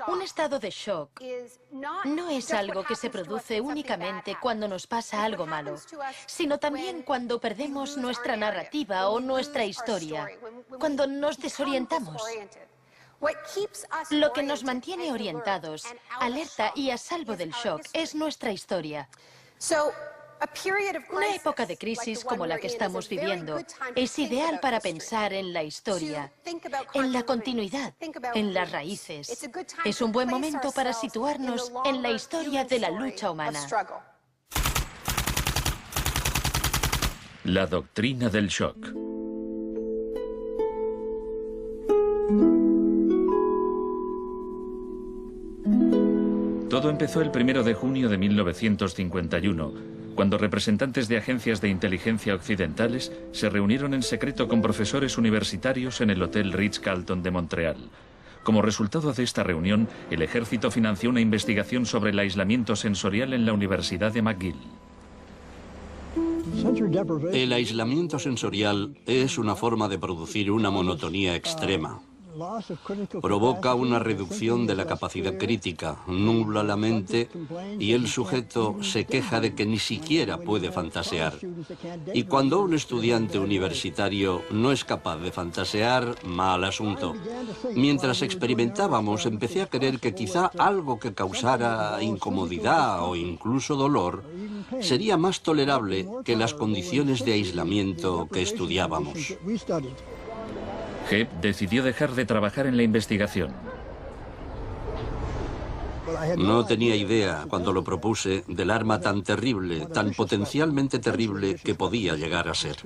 Un estado de shock no es algo que se produce únicamente cuando nos pasa algo malo, sino también cuando perdemos nuestra narrativa o nuestra historia, cuando nos desorientamos. Lo que nos mantiene orientados, alerta y a salvo del shock es nuestra historia. Una época de crisis como la que estamos viviendo es ideal para pensar en la historia, en la continuidad, en las raíces. Es un buen momento para situarnos en la historia de la lucha humana. La doctrina del shock. Todo empezó el 1 de junio de 1951, cuando representantes de agencias de inteligencia occidentales se reunieron en secreto con profesores universitarios en el Hotel Ritz-Carlton de Montreal. Como resultado de esta reunión, el ejército financió una investigación sobre el aislamiento sensorial en la Universidad de McGill. El aislamiento sensorial es una forma de producir una monotonía extrema. Provoca una reducción de la capacidad crítica, nubla la mente y el sujeto se queja de que ni siquiera puede fantasear. Y cuando un estudiante universitario no es capaz de fantasear, mal asunto. Mientras experimentábamos, empecé a creer que quizá algo que causara incomodidad o incluso dolor sería más tolerable que las condiciones de aislamiento que estudiábamos. Hebb decidió dejar de trabajar en la investigación. No tenía idea, cuando lo propuse, del arma tan terrible, tan potencialmente terrible que podía llegar a ser.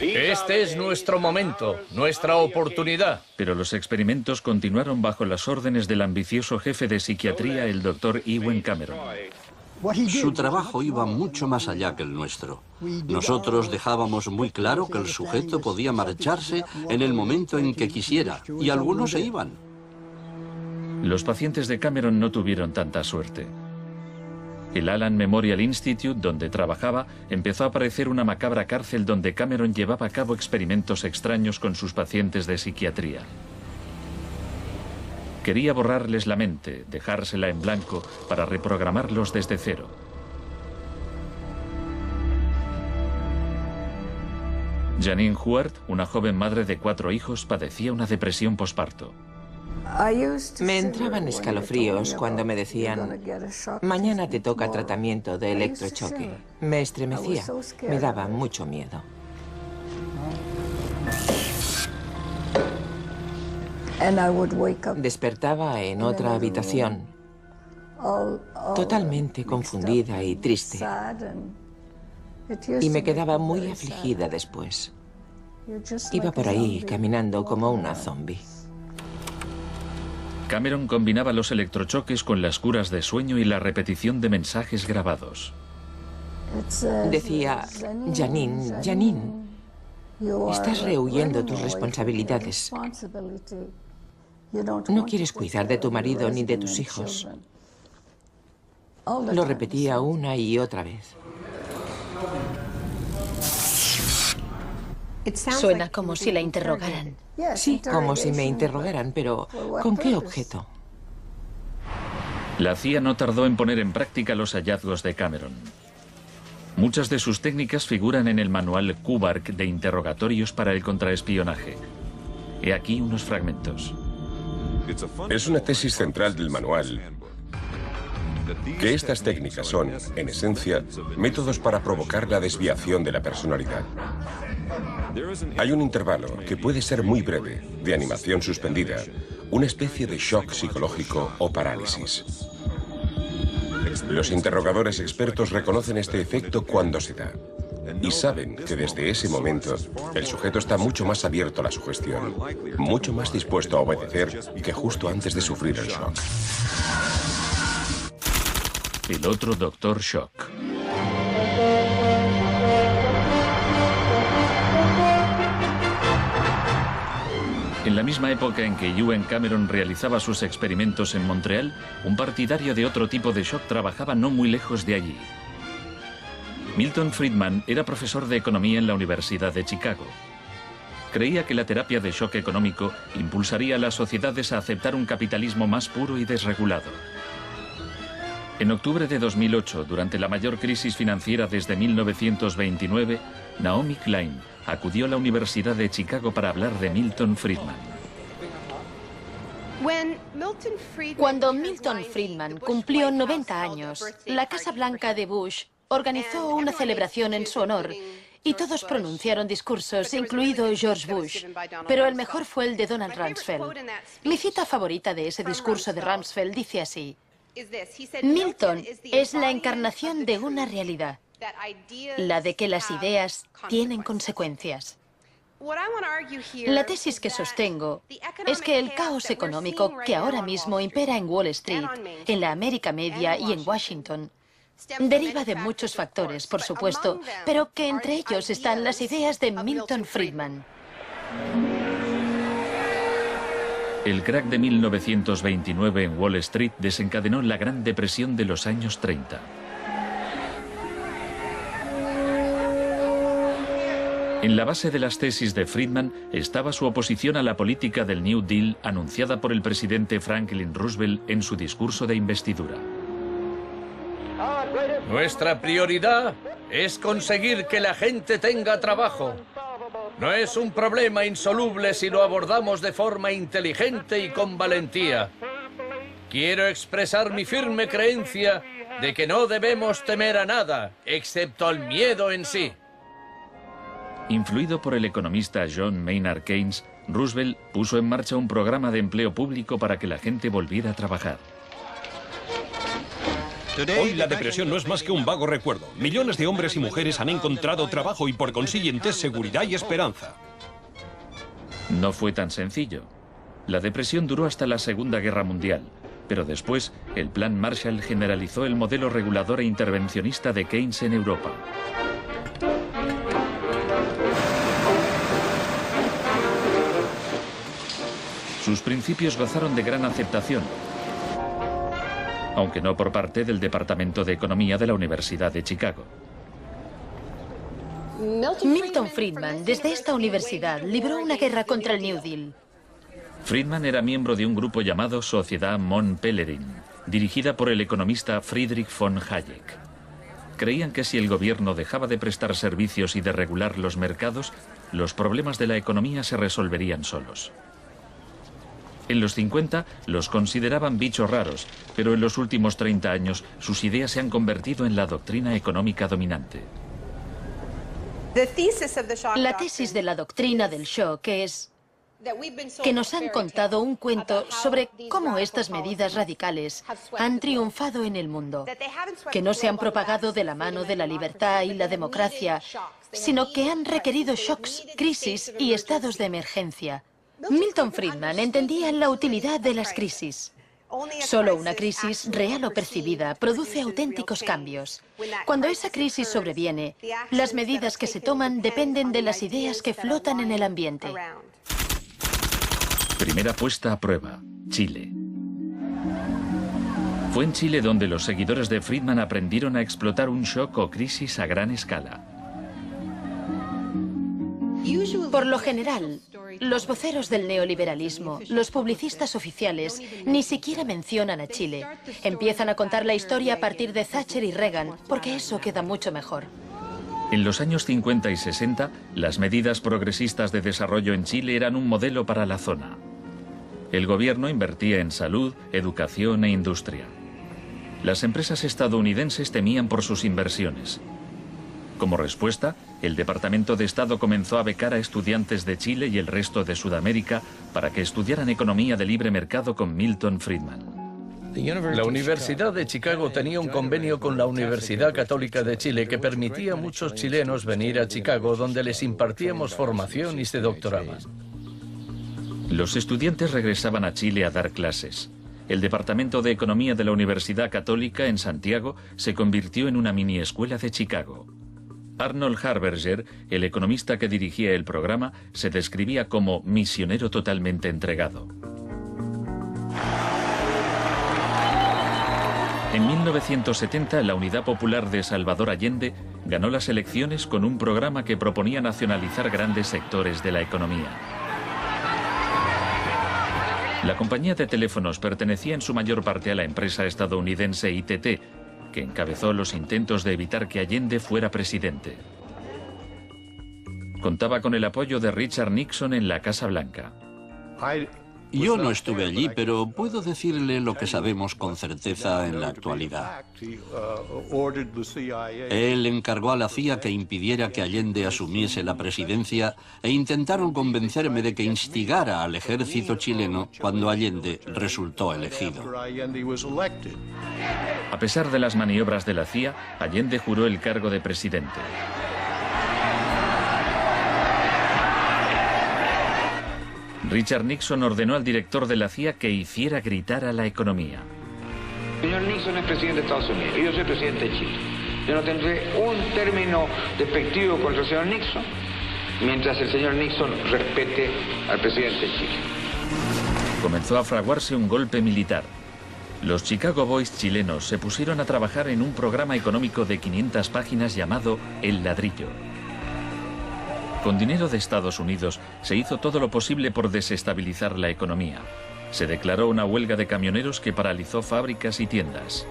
Este es nuestro momento, nuestra oportunidad. Pero los experimentos continuaron bajo las órdenes del ambicioso jefe de psiquiatría, el Dr. Ewen Cameron. Su trabajo iba mucho más allá que el nuestro. Nosotros dejábamos muy claro que el sujeto podía marcharse en el momento en que quisiera, y algunos se iban. Los pacientes de Cameron no tuvieron tanta suerte. El Allen Memorial Institute, donde trabajaba, empezó a parecer una macabra cárcel donde Cameron llevaba a cabo experimentos extraños con sus pacientes de psiquiatría. Quería borrarles la mente, dejársela en blanco, para reprogramarlos desde cero. Janine Huart, una joven madre de 4 hijos, padecía una depresión posparto. Me entraban escalofríos cuando me decían: mañana te toca tratamiento de electrochoque. Me estremecía, me daba mucho miedo. Despertaba en otra habitación, totalmente confundida y triste. Y me quedaba muy afligida después. Iba por ahí caminando como una zombie. Cameron combinaba los electrochoques con las curas de sueño y la repetición de mensajes grabados. Decía: Janine, Janine, estás rehuyendo tus responsabilidades. No quieres cuidar de tu marido ni de tus hijos. Lo repetía una y otra vez. Suena como si la interrogaran. Sí, como si me interrogaran, pero ¿con qué objeto? La CIA no tardó en poner en práctica los hallazgos de Cameron. Muchas de sus técnicas figuran en el manual Kubark de interrogatorios para el contraespionaje. He aquí unos fragmentos. Es una tesis central del manual que estas técnicas son, en esencia, métodos para provocar la desviación de la personalidad. Hay un intervalo, que puede ser muy breve, de animación suspendida, una especie de shock psicológico o parálisis. Los interrogadores expertos reconocen este efecto cuando se da y saben que desde ese momento el sujeto está mucho más abierto a la sugestión, mucho más dispuesto a obedecer que justo antes de sufrir el shock. El otro Dr. Shock. En la misma época en que Ewen Cameron realizaba sus experimentos en Montreal, un partidario de otro tipo de shock trabajaba no muy lejos de allí. Milton Friedman era profesor de economía en la Universidad de Chicago. Creía que la terapia de shock económico impulsaría a las sociedades a aceptar un capitalismo más puro y desregulado. En octubre de 2008, durante la mayor crisis financiera desde 1929, Naomi Klein acudió a la Universidad de Chicago para hablar de Milton Friedman. Cuando Milton Friedman cumplió 90 años, la Casa Blanca de Bush organizó una celebración en su honor y todos pronunciaron discursos, incluido George Bush, pero el mejor fue el de Donald Rumsfeld. Mi cita favorita de ese discurso de Rumsfeld dice así: Milton es la encarnación de una realidad, la de que las ideas tienen consecuencias. La tesis que sostengo es que el caos económico que ahora mismo impera en Wall Street, en la América Media y en Washington, deriva de muchos factores, por supuesto, pero que entre ellos están las ideas de Milton Friedman. El crack de 1929 en Wall Street desencadenó la Gran Depresión de los años 30. En la base de las tesis de Friedman estaba su oposición a la política del New Deal anunciada por el presidente Franklin Roosevelt en su discurso de investidura. Nuestra prioridad es conseguir que la gente tenga trabajo. No es un problema insoluble si lo abordamos de forma inteligente y con valentía. Quiero expresar mi firme creencia de que no debemos temer a nada, excepto al miedo en sí. Influido por el economista John Maynard Keynes, Roosevelt puso en marcha un programa de empleo público para que la gente volviera a trabajar. Hoy la depresión no es más que un vago recuerdo. Millones de hombres y mujeres han encontrado trabajo y por consiguiente seguridad y esperanza. No fue tan sencillo. La depresión duró hasta la Segunda Guerra Mundial, pero después el Plan Marshall generalizó el modelo regulador e intervencionista de Keynes en Europa. Sus principios gozaron de gran aceptación, aunque no por parte del Departamento de Economía de la Universidad de Chicago. Milton Friedman, desde esta universidad, libró una guerra contra el New Deal. Friedman era miembro de un grupo llamado Sociedad Mont Pelerin, dirigida por el economista Friedrich von Hayek. Creían que si el gobierno dejaba de prestar servicios y de regular los mercados, los problemas de la economía se resolverían solos. En los 50 los consideraban bichos raros, pero en los últimos 30 años sus ideas se han convertido en la doctrina económica dominante. La tesis de la doctrina del shock es que nos han contado un cuento sobre cómo estas medidas radicales han triunfado en el mundo, que no se han propagado de la mano de la libertad y la democracia, sino que han requerido shocks, crisis y estados de emergencia. Milton Friedman entendía la utilidad de las crisis. Solo una crisis, real o percibida, produce auténticos cambios. Cuando esa crisis sobreviene, las medidas que se toman dependen de las ideas que flotan en el ambiente. Primera puesta a prueba, Chile. Fue en Chile donde los seguidores de Friedman aprendieron a explotar un shock o crisis a gran escala. Por lo general, los voceros del neoliberalismo, los publicistas oficiales, ni siquiera mencionan a Chile. Empiezan a contar la historia a partir de Thatcher y Reagan, porque eso queda mucho mejor. En los años 50 y 60, las medidas progresistas de desarrollo en Chile eran un modelo para la zona. El gobierno invertía en salud, educación e industria. Las empresas estadounidenses temían por sus inversiones. Como respuesta, el Departamento de Estado comenzó a becar a estudiantes de Chile y el resto de Sudamérica para que estudiaran economía de libre mercado con Milton Friedman. La Universidad de Chicago tenía un convenio con la Universidad Católica de Chile que permitía a muchos chilenos venir a Chicago, donde les impartíamos formación y se doctoraban. Los estudiantes regresaban a Chile a dar clases. El Departamento de Economía de la Universidad Católica en Santiago se convirtió en una mini escuela de Chicago. Arnold Harberger, el economista que dirigía el programa, se describía como misionero totalmente entregado. En 1970, la Unidad Popular de Salvador Allende ganó las elecciones con un programa que proponía nacionalizar grandes sectores de la economía. La compañía de teléfonos pertenecía en su mayor parte a la empresa estadounidense ITT, que encabezó los intentos de evitar que Allende fuera presidente. Contaba con el apoyo de Richard Nixon en la Casa Blanca. Yo no estuve allí, pero puedo decirle lo que sabemos con certeza en la actualidad. Él encargó a la CIA que impidiera que Allende asumiese la presidencia e intentaron convencerme de que instigara al ejército chileno cuando Allende resultó elegido. A pesar de las maniobras de la CIA, Allende juró el cargo de presidente. Richard Nixon ordenó al director de la CIA que hiciera gritar a la economía. El señor Nixon es presidente de Estados Unidos y yo soy presidente de Chile. Yo no tendré un término despectivo contra el señor Nixon mientras el señor Nixon respete al presidente de Chile. Comenzó a fraguarse un golpe militar. Los Chicago Boys chilenos se pusieron a trabajar en un programa económico de 500 páginas llamado El Ladrillo. Con dinero de Estados Unidos se hizo todo lo posible por desestabilizar la economía. Se declaró una huelga de camioneros que paralizó fábricas y tiendas.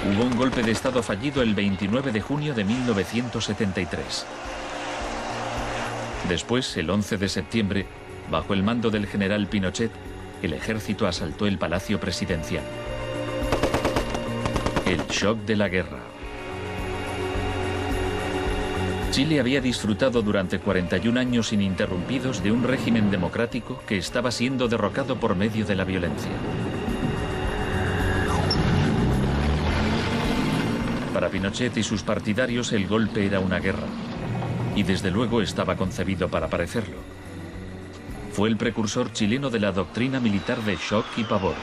Hubo un golpe de Estado fallido el 29 de junio de 1973. Después, el 11 de septiembre, bajo el mando del general Pinochet, el ejército asaltó el Palacio Presidencial. El shock de la guerra. Chile había disfrutado durante 41 años ininterrumpidos de un régimen democrático que estaba siendo derrocado por medio de la violencia. Para Pinochet y sus partidarios el golpe era una guerra, y desde luego estaba concebido para parecerlo. Fue el precursor chileno de la doctrina militar de shock y pavor.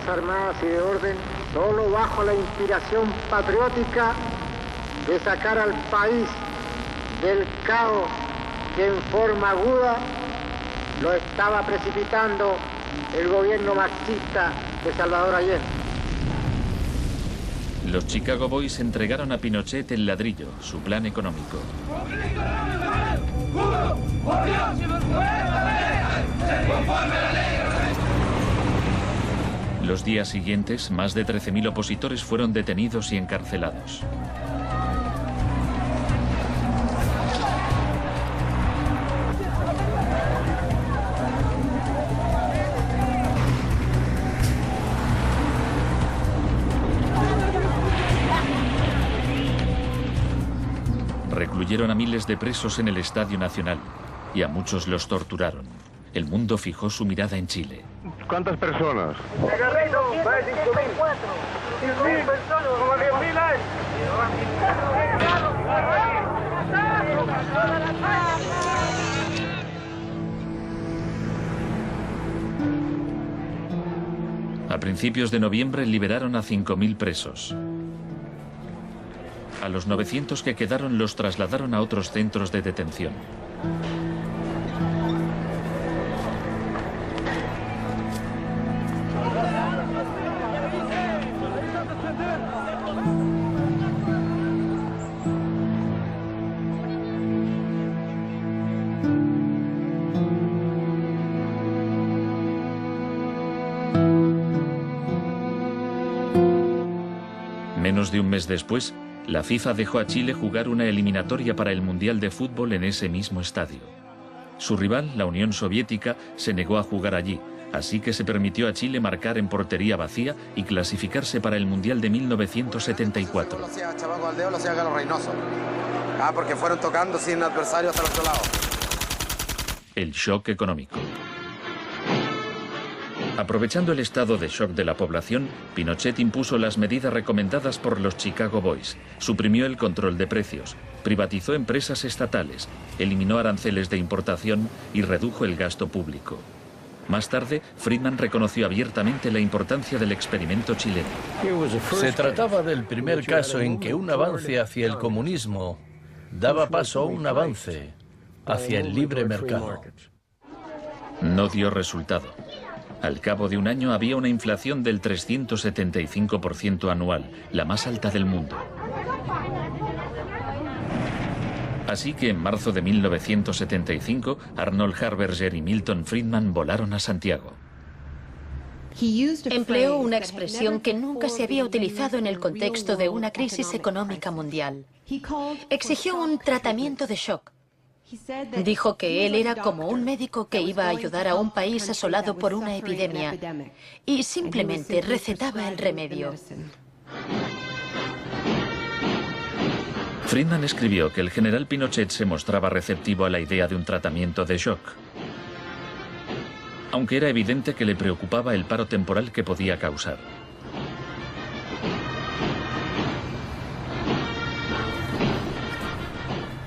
Armadas y de orden, solo bajo la inspiración patriótica de sacar al país del caos que en forma aguda lo estaba precipitando el gobierno marxista de Salvador Allende. Los Chicago Boys entregaron a Pinochet el ladrillo, su plan económico. Los días siguientes, más de 13.000 opositores fueron detenidos y encarcelados. Recluyeron a miles de presos en el Estadio Nacional y a muchos los torturaron. El mundo fijó su mirada en Chile. ¿Cuántas personas? A principios de noviembre liberaron a 5.000 presos. A los 900 que quedaron los trasladaron a otros centros de detención. Menos de un mes después, la FIFA dejó a Chile jugar una eliminatoria para el Mundial de Fútbol en ese mismo estadio. Su rival, la Unión Soviética, se negó a jugar allí, así que se permitió a Chile marcar en portería vacía y clasificarse para el Mundial de 1974. Porque fueron tocando sin adversario hasta el otro lado. El shock económico. Aprovechando el estado de shock de la población, Pinochet impuso las medidas recomendadas por los Chicago Boys, suprimió el control de precios, privatizó empresas estatales, eliminó aranceles de importación y redujo el gasto público. Más tarde, Friedman reconoció abiertamente la importancia del experimento chileno. Se trataba del primer caso en que un avance hacia el comunismo daba paso a un avance hacia el libre mercado. No dio resultado. Al cabo de un año había una inflación del 375% anual, la más alta del mundo. Así que en marzo de 1975, Arnold Harberger y Milton Friedman volaron a Santiago. Empleó una expresión que nunca se había utilizado en el contexto de una crisis económica mundial. Exigió un tratamiento de shock. Dijo que él era como un médico que iba a ayudar a un país asolado por una epidemia y simplemente recetaba el remedio. Friedman escribió que el general Pinochet se mostraba receptivo a la idea de un tratamiento de shock, aunque era evidente que le preocupaba el paro temporal que podía causar.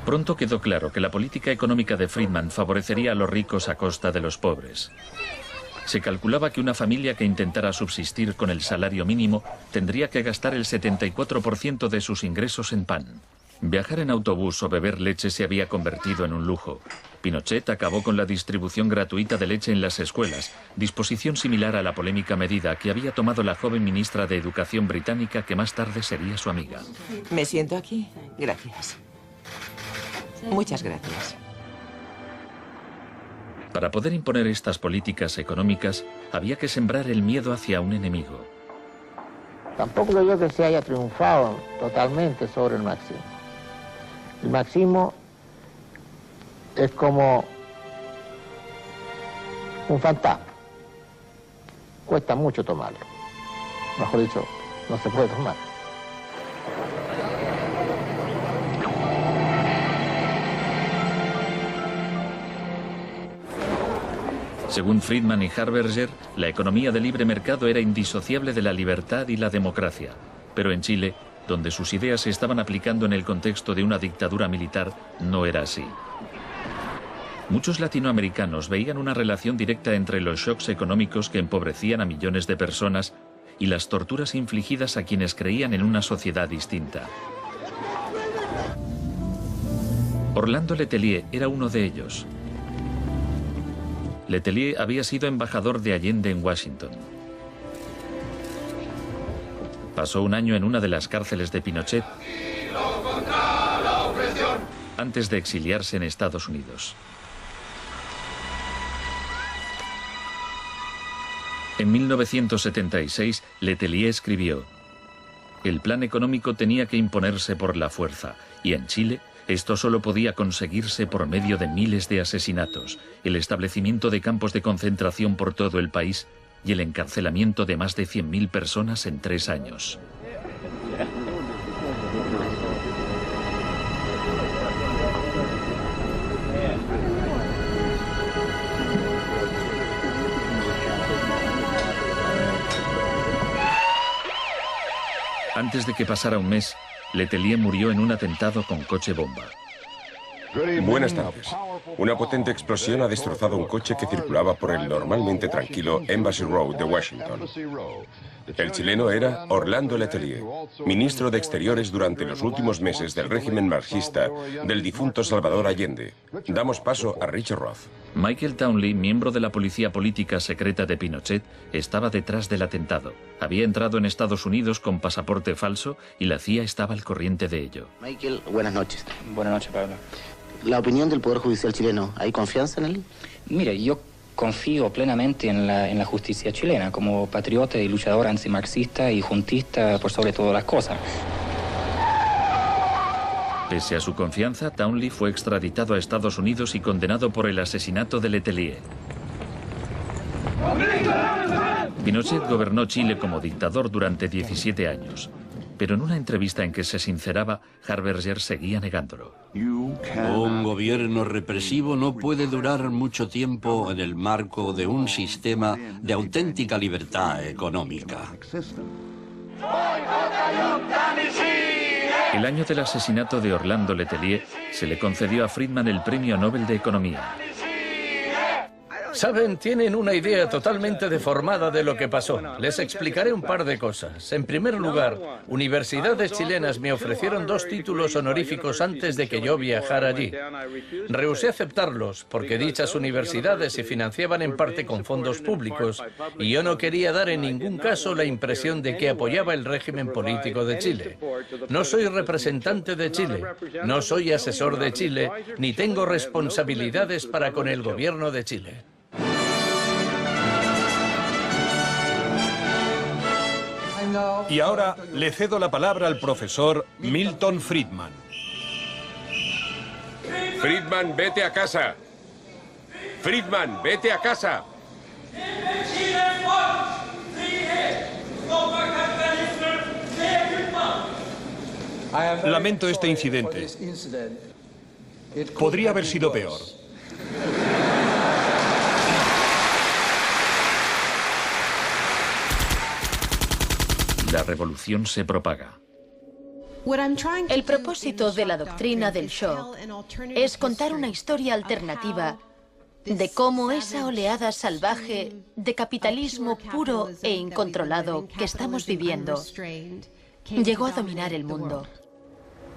Pronto quedó claro que la política económica de Friedman favorecería a los ricos a costa de los pobres. Se calculaba que una familia que intentara subsistir con el salario mínimo tendría que gastar el 74% de sus ingresos en pan. Viajar en autobús o beber leche se había convertido en un lujo. Pinochet acabó con la distribución gratuita de leche en las escuelas, disposición similar a la polémica medida que había tomado la joven ministra de Educación británica que más tarde sería su amiga. ¿Me siento aquí? Gracias. Muchas gracias. Para poder imponer estas políticas económicas, había que sembrar el miedo hacia un enemigo. Tampoco creo que se haya triunfado totalmente sobre el marxismo. El marxismo es como un fantasma. Cuesta mucho tomarlo. Mejor dicho, no se puede tomar. Según Friedman y Harberger, la economía de libre mercado era indisociable de la libertad y la democracia. Pero en Chile, donde sus ideas se estaban aplicando en el contexto de una dictadura militar, no era así. Muchos latinoamericanos veían una relación directa entre los shocks económicos que empobrecían a millones de personas y las torturas infligidas a quienes creían en una sociedad distinta. Orlando Letelier era uno de ellos. Letelier había sido embajador de Allende en Washington. Pasó un año en una de las cárceles de Pinochet antes de exiliarse en Estados Unidos. En 1976, Letelier escribió: "El plan económico tenía que imponerse por la fuerza, y en Chile esto solo podía conseguirse por medio de miles de asesinatos, el establecimiento de campos de concentración por todo el país y el encarcelamiento de más de 100.000 personas en 3 años. Antes de que pasara un mes, Letelier murió en un atentado con coche bomba. Buenas tardes. Una potente explosión ha destrozado un coche que circulaba por el normalmente tranquilo Embassy Road de Washington. El chileno era Orlando Letelier, ministro de Exteriores durante los últimos meses del régimen marxista del difunto Salvador Allende. Damos paso a Richard Roth. Michael Townley, miembro de la policía política secreta de Pinochet, estaba detrás del atentado. Había entrado en Estados Unidos con pasaporte falso y la CIA estaba al corriente de ello. Michael, buenas noches. Buenas noches, Pablo. La opinión del Poder Judicial chileno, ¿hay confianza en él? Mire, yo confío plenamente en la justicia chilena, como patriota y luchador antimarxista y juntista por sobre todas las cosas. Pese a su confianza, Townley fue extraditado a Estados Unidos y condenado por el asesinato de Letelier. Pinochet gobernó Chile como dictador durante 17 años, pero en una entrevista en que se sinceraba, Harberger seguía negándolo. Un gobierno represivo no puede durar mucho tiempo en el marco de un sistema de auténtica libertad económica. El año del asesinato de Orlando Letelier se le concedió a Friedman el Premio Nobel de Economía. Saben, tienen una idea totalmente deformada de lo que pasó. Les explicaré un par de cosas. En primer lugar, universidades chilenas me ofrecieron 2 títulos honoríficos antes de que yo viajara allí. Rehusé aceptarlos porque dichas universidades se financiaban en parte con fondos públicos y yo no quería dar en ningún caso la impresión de que apoyaba el régimen político de Chile. No soy representante de Chile, no soy asesor de Chile, ni tengo responsabilidades para con el gobierno de Chile. Y ahora le cedo la palabra al profesor Milton Friedman. Friedman, vete a casa. Friedman, vete a casa. Lamento este incidente. Podría haber sido peor. La revolución se propaga. El propósito de la doctrina del shock es contar una historia alternativa de cómo esa oleada salvaje de capitalismo puro e incontrolado que estamos viviendo llegó a dominar el mundo.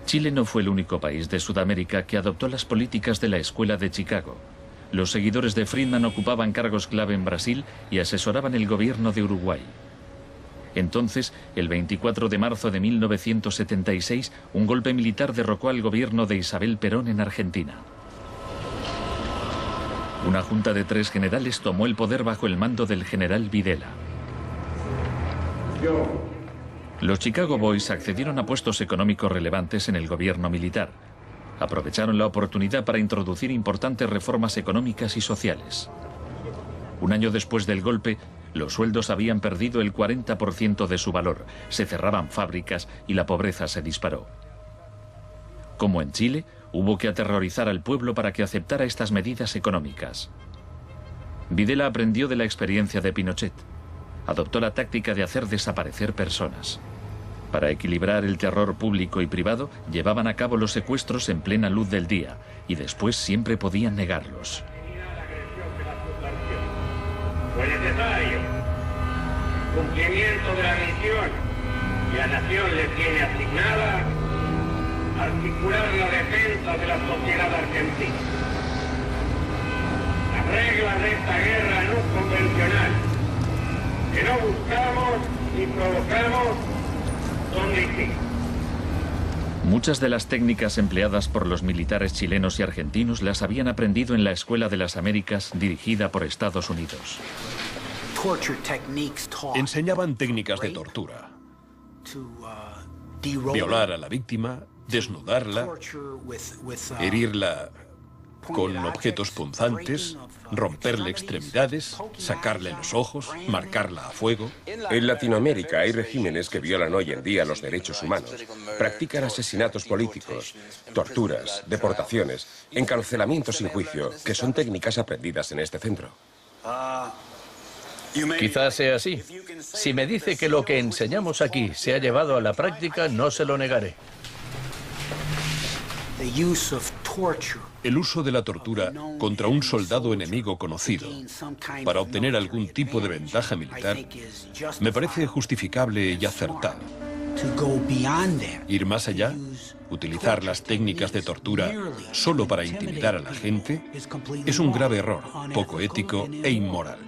Chile no fue el único país de Sudamérica que adoptó las políticas de la Escuela de Chicago. Los seguidores de Friedman ocupaban cargos clave en Brasil y asesoraban el gobierno de Uruguay. Entonces, el 24 de marzo de 1976, un golpe militar derrocó al gobierno de Isabel Perón en Argentina. Una junta de 3 generales tomó el poder bajo el mando del general Videla. Los Chicago Boys accedieron a puestos económicos relevantes en el gobierno militar. Aprovecharon la oportunidad para introducir importantes reformas económicas y sociales. Un año después del golpe, los sueldos habían perdido el 40% de su valor, se cerraban fábricas y la pobreza se disparó. Como en Chile, hubo que aterrorizar al pueblo para que aceptara estas medidas económicas. Videla aprendió de la experiencia de Pinochet. Adoptó la táctica de hacer desaparecer personas. Para equilibrar el terror público y privado, llevaban a cabo los secuestros en plena luz del día y después siempre podían negarlos. Fue necesario cumplimiento de la misión que la nación le tiene asignada, articular la defensa de la sociedad argentina. Las reglas de esta guerra no convencional, que no buscamos ni provocamos, son distintas. Muchas de las técnicas empleadas por los militares chilenos y argentinos las habían aprendido en la Escuela de las Américas, dirigida por Estados Unidos. Enseñaban técnicas de tortura. Violar a la víctima, desnudarla, herirla con objetos punzantes, romperle extremidades, sacarle los ojos, marcarla a fuego. En Latinoamérica hay regímenes que violan hoy en día los derechos humanos. Practican asesinatos políticos, torturas, deportaciones, encarcelamientos sin juicio, que son técnicas aprendidas en este centro. Quizás sea así. Si me dice que lo que enseñamos aquí se ha llevado a la práctica, no se lo negaré. El uso de la tortura contra un soldado enemigo conocido para obtener algún tipo de ventaja militar me parece justificable y acertado. Ir más allá, utilizar las técnicas de tortura solo para intimidar a la gente, es un grave error, poco ético e inmoral.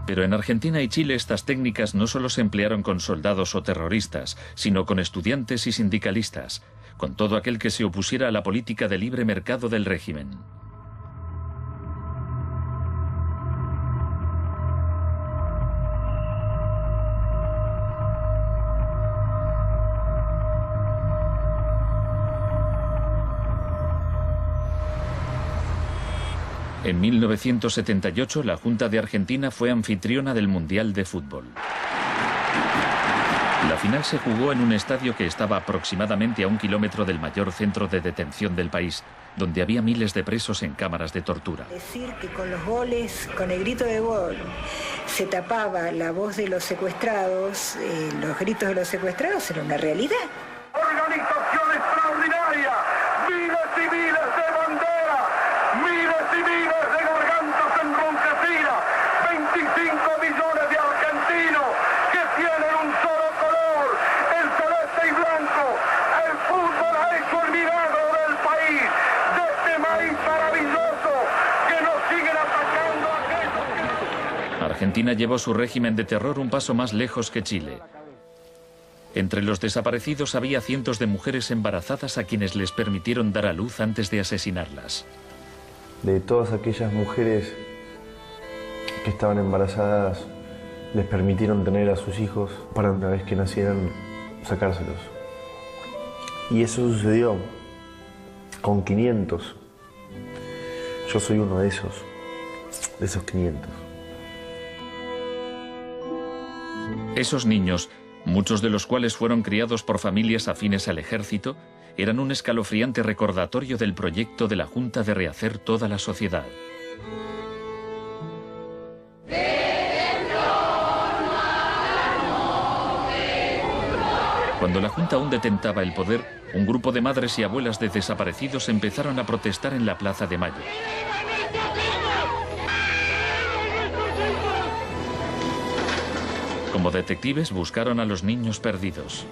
Pero en Argentina y Chile estas técnicas no solo se emplearon con soldados o terroristas, sino con estudiantes y sindicalistas, con todo aquel que se opusiera a la política de libre mercado del régimen. En 1978, la Junta de Argentina fue anfitriona del Mundial de Fútbol. La final se jugó en un estadio que estaba aproximadamente a 1 kilómetro del mayor centro de detención del país, donde había miles de presos en cámaras de tortura. Decir que con los goles, con el grito de gol, se tapaba la voz de los secuestrados, los gritos de los secuestrados era una realidad. Organización extraordinaria, miles y miles de banderas, miles y miles de gargantas enronquecidas, 25 millones de argentinos que tienen un solo color, el celeste y blanco. El fútbol ha hecho el milagro del país, de este maíz maravilloso que nos siguen atacando a aquellos que... Argentina llevó su régimen de terror un paso más lejos que Chile. Entre los desaparecidos había cientos de mujeres embarazadas a quienes les permitieron dar a luz antes de asesinarlas. De todas aquellas mujeres que estaban embarazadas, les permitieron tener a sus hijos para una vez que nacieran, sacárselos. Y eso sucedió con 500. Yo soy uno de esos 500. Esos niños, muchos de los cuales fueron criados por familias afines al ejército, eran un escalofriante recordatorio del proyecto de la Junta de rehacer toda la sociedad. Cuando la Junta aún detentaba el poder, un grupo de madres y abuelas de desaparecidos empezaron a protestar en la Plaza de Mayo. Como detectives buscaron a los niños perdidos.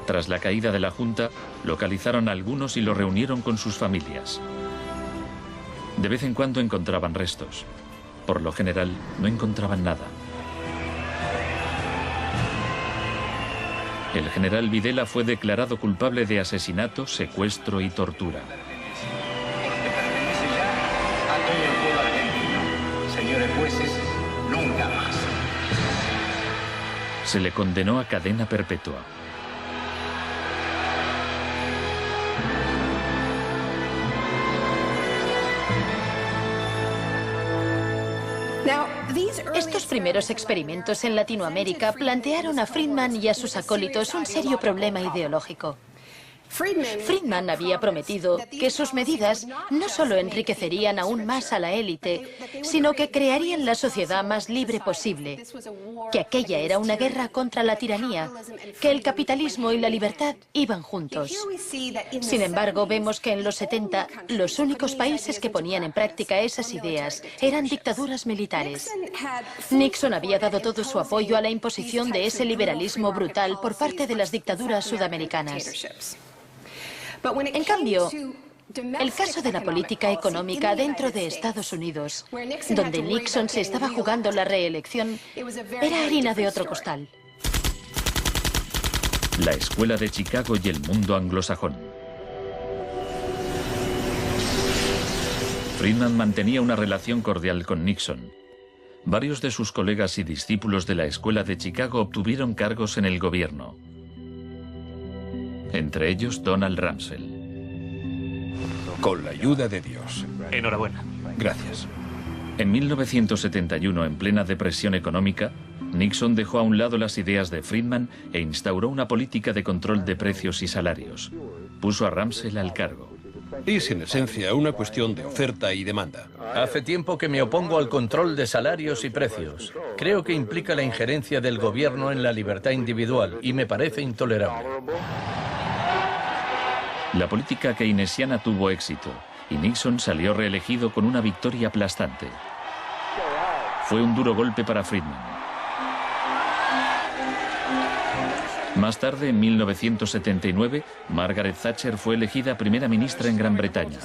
Tras la caída de la Junta, localizaron a algunos y los reunieron con sus familias. De vez en cuando encontraban restos. Por lo general, no encontraban nada. El general Videla fue declarado culpable de asesinato, secuestro y tortura. Señores jueces, nunca más. Se le condenó a cadena perpetua. Estos primeros experimentos en Latinoamérica plantearon a Friedman y a sus acólitos un serio problema ideológico. Friedman había prometido que sus medidas no solo enriquecerían aún más a la élite, sino que crearían la sociedad más libre posible, que aquella era una guerra contra la tiranía, que el capitalismo y la libertad iban juntos. Sin embargo, vemos que en los 70 los únicos países que ponían en práctica esas ideas eran dictaduras militares. Nixon había dado todo su apoyo a la imposición de ese liberalismo brutal por parte de las dictaduras sudamericanas. En cambio, el caso de la política económica dentro de Estados Unidos, donde Nixon se estaba jugando la reelección, era harina de otro costal. La escuela de Chicago y el mundo anglosajón. Friedman mantenía una relación cordial con Nixon. Varios de sus colegas y discípulos de la escuela de Chicago obtuvieron cargos en el gobierno. Entre ellos Donald Rumsfeld. Con la ayuda de Dios. Enhorabuena. Gracias. En 1971, en plena depresión económica, Nixon dejó a un lado las ideas de Friedman e instauró una política de control de precios y salarios. Puso a Rumsfeld al cargo. Es en esencia una cuestión de oferta y demanda. Hace tiempo que me opongo al control de salarios y precios. Creo que implica la injerencia del gobierno en la libertad individual y me parece intolerable. La política keynesiana tuvo éxito y Nixon salió reelegido con una victoria aplastante. Fue un duro golpe para Friedman. Más tarde, en 1979, Margaret Thatcher fue elegida primera ministra en Gran Bretaña.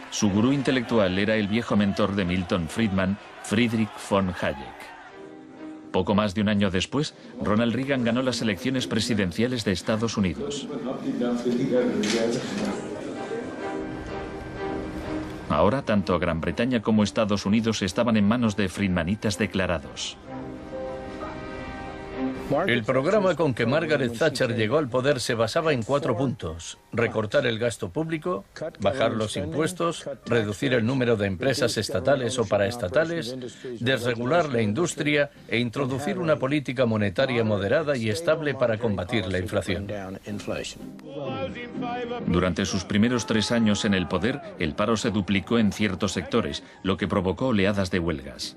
Su gurú intelectual era el viejo mentor de Milton Friedman, Friedrich von Hayek. Poco más de un año después, Ronald Reagan ganó las elecciones presidenciales de Estados Unidos. Ahora, tanto Gran Bretaña como Estados Unidos estaban en manos de friedmanitas declarados. El programa con que Margaret Thatcher llegó al poder se basaba en 4 puntos: recortar el gasto público, bajar los impuestos, reducir el número de empresas estatales o paraestatales, desregular la industria e introducir una política monetaria moderada y estable para combatir la inflación. Durante sus primeros 3 años en el poder, el paro se duplicó en ciertos sectores, lo que provocó oleadas de huelgas.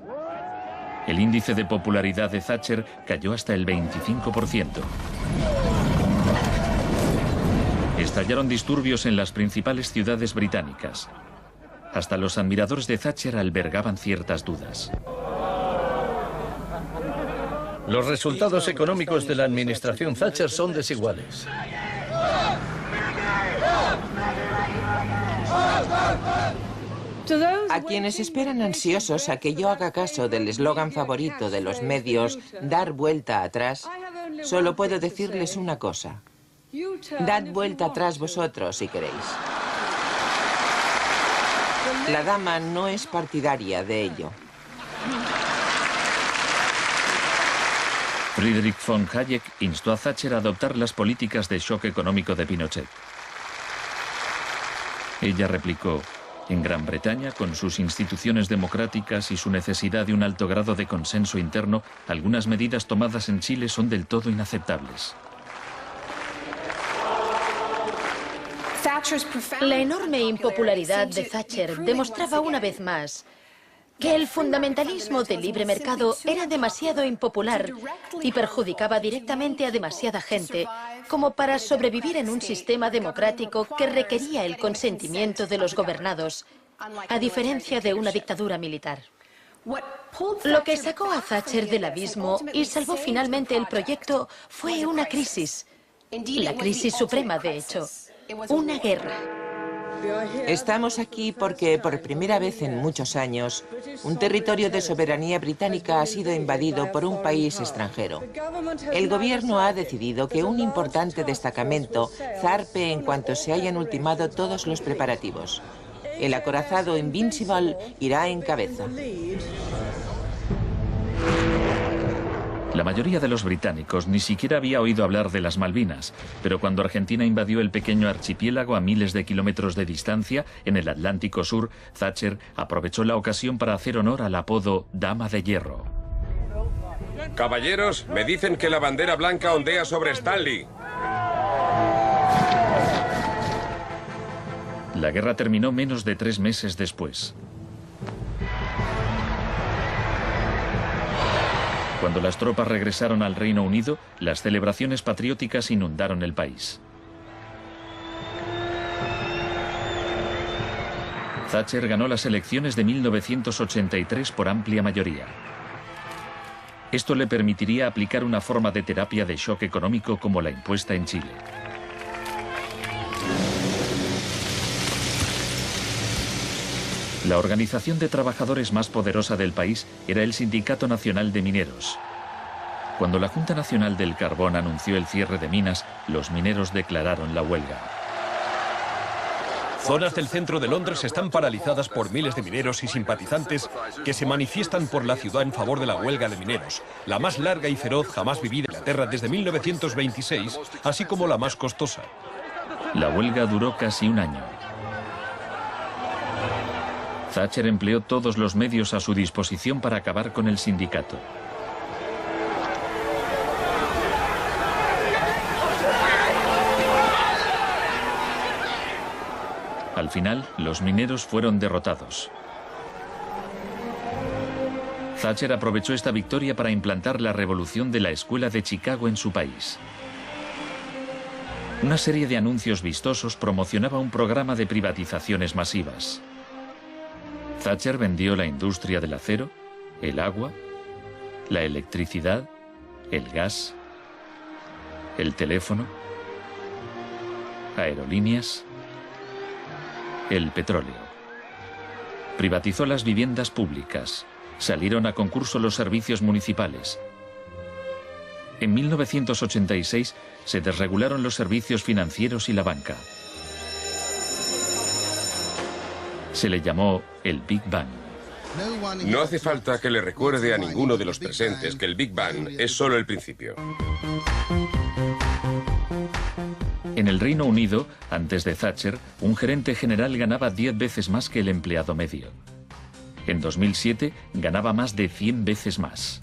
El índice de popularidad de Thatcher cayó hasta el 25%. Estallaron disturbios en las principales ciudades británicas. Hasta los admiradores de Thatcher albergaban ciertas dudas. Los resultados económicos de la administración Thatcher son desiguales. A quienes esperan ansiosos a que yo haga caso del eslogan favorito de los medios, dar vuelta atrás, solo puedo decirles una cosa: dad vuelta atrás vosotros si queréis. La dama no es partidaria de ello. Friedrich von Hayek instó a Thatcher a adoptar las políticas de shock económico de Pinochet. Ella replicó: en Gran Bretaña, con sus instituciones democráticas y su necesidad de un alto grado de consenso interno, algunas medidas tomadas en Chile son del todo inaceptables. La enorme impopularidad de Thatcher demostraba una vez más que el fundamentalismo del libre mercado era demasiado impopular y perjudicaba directamente a demasiada gente como para sobrevivir en un sistema democrático que requería el consentimiento de los gobernados, a diferencia de una dictadura militar. Lo que sacó a Thatcher del abismo y salvó finalmente el proyecto fue una crisis, la crisis suprema, de hecho, una guerra. Estamos aquí porque, por primera vez en muchos años, un territorio de soberanía británica ha sido invadido por un país extranjero. El gobierno ha decidido que un importante destacamento zarpe en cuanto se hayan ultimado todos los preparativos. El acorazado Invincible irá en cabeza. La mayoría de los británicos ni siquiera había oído hablar de las Malvinas, pero cuando Argentina invadió el pequeño archipiélago a miles de kilómetros de distancia, en el Atlántico Sur, Thatcher aprovechó la ocasión para hacer honor al apodo Dama de Hierro. Caballeros, me dicen que la bandera blanca ondea sobre Stanley. La guerra terminó menos de 3 meses después. Cuando las tropas regresaron al Reino Unido, las celebraciones patrióticas inundaron el país. Thatcher ganó las elecciones de 1983 por amplia mayoría. Esto le permitiría aplicar una forma de terapia de shock económico como la impuesta en Chile. La organización de trabajadores más poderosa del país era el Sindicato Nacional de Mineros. Cuando la Junta Nacional del Carbón anunció el cierre de minas, los mineros declararon la huelga. Zonas del centro de Londres están paralizadas por miles de mineros y simpatizantes que se manifiestan por la ciudad en favor de la huelga de mineros, la más larga y feroz jamás vivida en Inglaterra desde 1926, así como la más costosa. La huelga duró casi un año. Thatcher empleó todos los medios a su disposición para acabar con el sindicato. Al final, los mineros fueron derrotados. Thatcher aprovechó esta victoria para implantar la revolución de la Escuela de Chicago en su país. Una serie de anuncios vistosos promocionaba un programa de privatizaciones masivas. Thatcher vendió la industria del acero, el agua, la electricidad, el gas, el teléfono, aerolíneas, el petróleo. Privatizó las viviendas públicas. Salieron a concurso los servicios municipales. En 1986 se desregularon los servicios financieros y la banca. Se le llamó el Big Bang. No hace falta que le recuerde a ninguno de los presentes que el Big Bang es solo el principio. En el Reino Unido, antes de Thatcher, un gerente general ganaba 10 veces más que el empleado medio. En 2007 ganaba más de 100 veces más.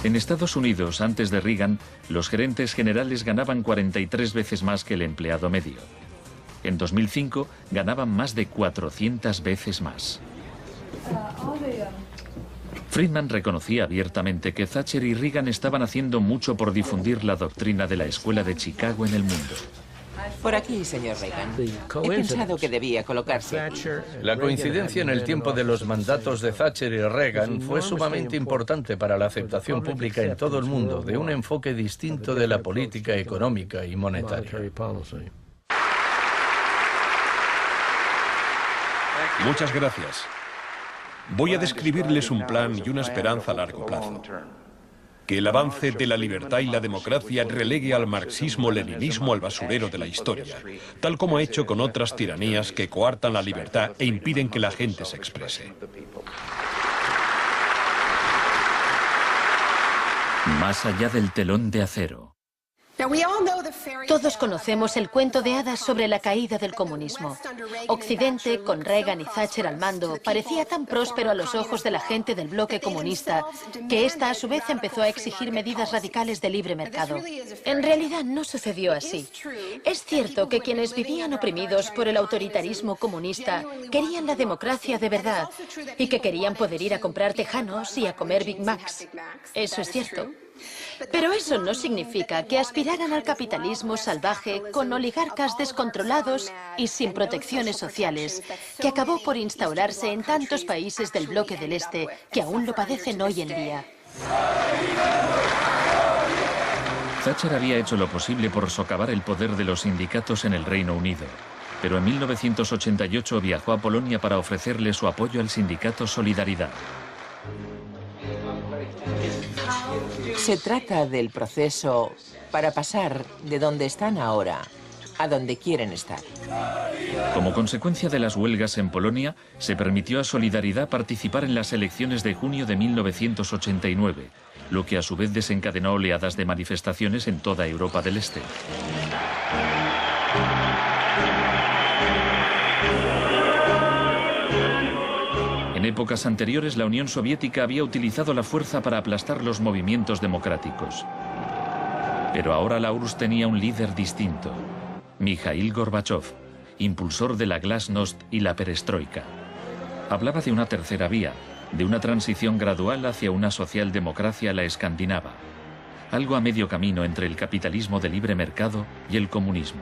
En Estados Unidos, antes de Reagan, los gerentes generales ganaban 43 veces más que el empleado medio. En 2005 ganaban más de 400 veces más. Friedman reconocía abiertamente que Thatcher y Reagan estaban haciendo mucho por difundir la doctrina de la Escuela de Chicago en el mundo. Por aquí, señor Reagan. He pensado que debía colocarse aquí. La coincidencia en el tiempo de los mandatos de Thatcher y Reagan fue sumamente importante para la aceptación pública en todo el mundo de un enfoque distinto de la política económica y monetaria. Muchas gracias. Voy a describirles un plan y una esperanza a largo plazo. Que el avance de la libertad y la democracia relegue al marxismo-leninismo al basurero de la historia, tal como ha hecho con otras tiranías que coartan la libertad e impiden que la gente se exprese. Más allá del telón de acero. Todos conocemos el cuento de hadas sobre la caída del comunismo. Occidente, con Reagan y Thatcher al mando, parecía tan próspero a los ojos de la gente del bloque comunista que ésta a su vez empezó a exigir medidas radicales de libre mercado. En realidad no sucedió así. Es cierto que quienes vivían oprimidos por el autoritarismo comunista querían la democracia de verdad y que querían poder ir a comprar tejanos y a comer Big Macs. Eso es cierto. Pero eso no significa que aspiraran al capitalismo salvaje con oligarcas descontrolados y sin protecciones sociales, que acabó por instaurarse en tantos países del bloque del Este que aún lo padecen hoy en día. Thatcher había hecho lo posible por socavar el poder de los sindicatos en el Reino Unido, pero en 1988 viajó a Polonia para ofrecerle su apoyo al sindicato Solidaridad. Se trata del proceso para pasar de donde están ahora a donde quieren estar. Como consecuencia de las huelgas en Polonia, se permitió a Solidaridad participar en las elecciones de junio de 1989, lo que a su vez desencadenó oleadas de manifestaciones en toda Europa del Este. En épocas anteriores, la Unión Soviética había utilizado la fuerza para aplastar los movimientos democráticos. Pero ahora la URSS tenía un líder distinto, Mikhail Gorbachev, impulsor de la Glasnost y la Perestroika. Hablaba de una tercera vía, de una transición gradual hacia una socialdemocracia a la escandinava, algo a medio camino entre el capitalismo de libre mercado y el comunismo.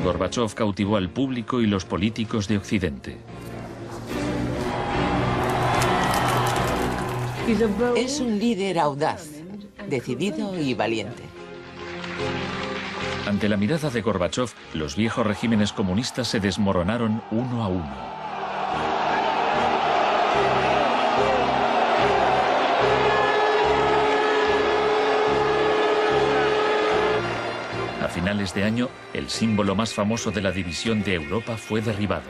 Gorbachev cautivó al público y los políticos de Occidente. Es un líder audaz, decidido y valiente. Ante la mirada de Gorbachev, los viejos regímenes comunistas se desmoronaron uno a uno. A finales de año, el símbolo más famoso de la división de Europa fue derribado.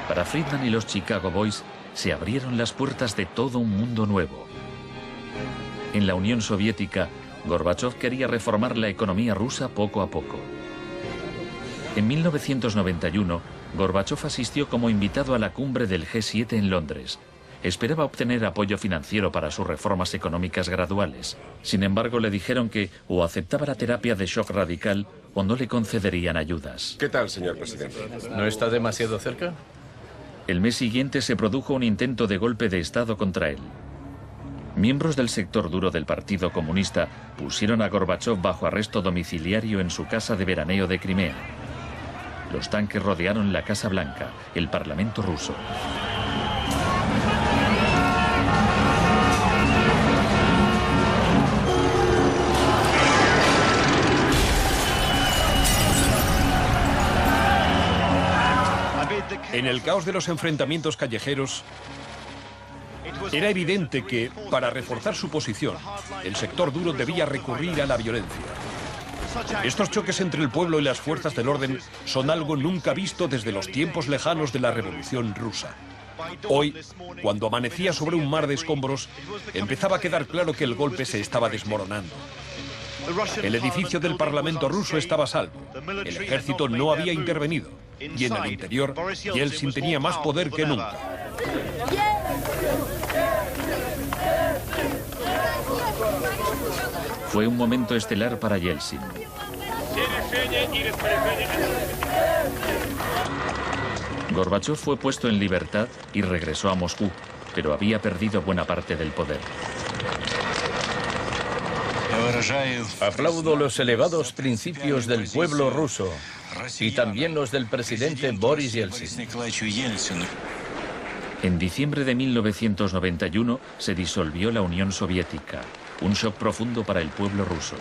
Para Friedman y los Chicago Boys, se abrieron las puertas de todo un mundo nuevo. En la Unión Soviética, Gorbachev quería reformar la economía rusa poco a poco. En 1991, Gorbachev asistió como invitado a la cumbre del G7 en Londres. Esperaba obtener apoyo financiero para sus reformas económicas graduales. Sin embargo, le dijeron que o aceptaba la terapia de shock radical o no le concederían ayudas. ¿Qué tal, señor presidente? ¿No está demasiado cerca? El mes siguiente se produjo un intento de golpe de Estado contra él. Miembros del sector duro del Partido Comunista pusieron a Gorbachev bajo arresto domiciliario en su casa de veraneo de Crimea. Los tanques rodearon la Casa Blanca, el Parlamento ruso. En En el caos de los enfrentamientos callejeros, era evidente que, para reforzar su posición, el sector duro debía recurrir a la violencia. Estos choques entre el pueblo y las fuerzas del orden son algo nunca visto desde los tiempos lejanos de la Revolución Rusa. Hoy, cuando amanecía sobre un mar de escombros, empezaba a quedar claro que el golpe se estaba desmoronando. El edificio del Parlamento ruso estaba a salvo. El ejército no había intervenido. Y en el interior, Yeltsin tenía más poder que nunca. Fue un momento estelar para Yeltsin. Gorbachov fue puesto en libertad y regresó a Moscú, pero había perdido buena parte del poder. Aplaudo los elevados principios del pueblo ruso y también los del presidente Boris Yeltsin. En diciembre de 1991 se disolvió la Unión Soviética, un shock profundo para el pueblo ruso.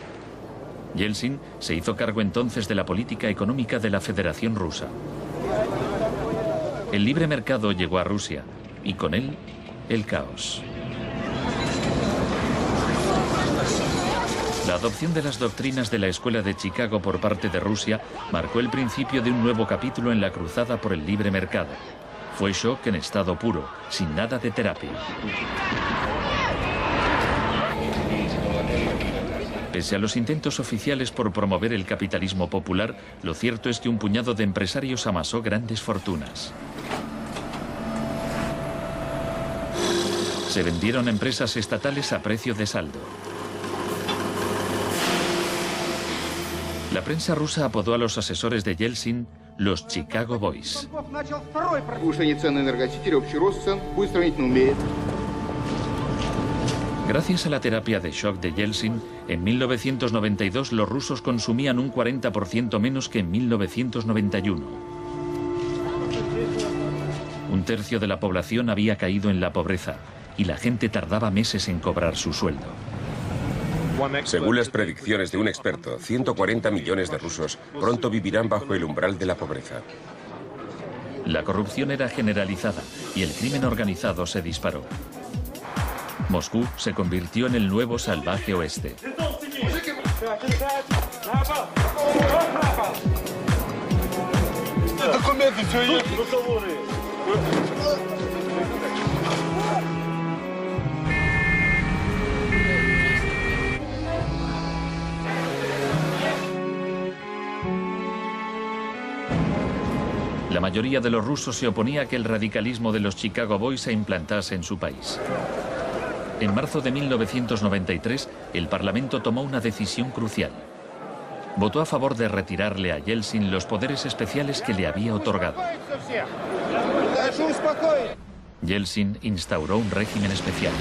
Yeltsin se hizo cargo entonces de la política económica de la Federación Rusa. El libre mercado llegó a Rusia y con él el caos. La adopción de las doctrinas de la Escuela de Chicago por parte de Rusia marcó el principio de un nuevo capítulo en la cruzada por el libre mercado. Fue shock en estado puro, sin nada de terapia. Pese a los intentos oficiales por promover el capitalismo popular, lo cierto es que un puñado de empresarios amasó grandes fortunas. Se vendieron empresas estatales a precio de saldo. La prensa rusa apodó a los asesores de Yeltsin los Chicago Boys. Gracias a la terapia de shock de Yeltsin, en 1992 los rusos consumían un 40% menos que en 1991. Un tercio de la población había caído en la pobreza y la gente tardaba meses en cobrar su sueldo. Según las predicciones de un experto, 140 millones de rusos pronto vivirán bajo el umbral de la pobreza. La corrupción era generalizada y el crimen organizado se disparó. Moscú se convirtió en el nuevo salvaje oeste. La mayoría de los rusos se oponía a que el radicalismo de los Chicago Boys se implantase en su país. En marzo de 1993, el Parlamento tomó una decisión crucial. Votó a favor de retirarle a Yeltsin los poderes especiales que le había otorgado. Yeltsin instauró un régimen especial.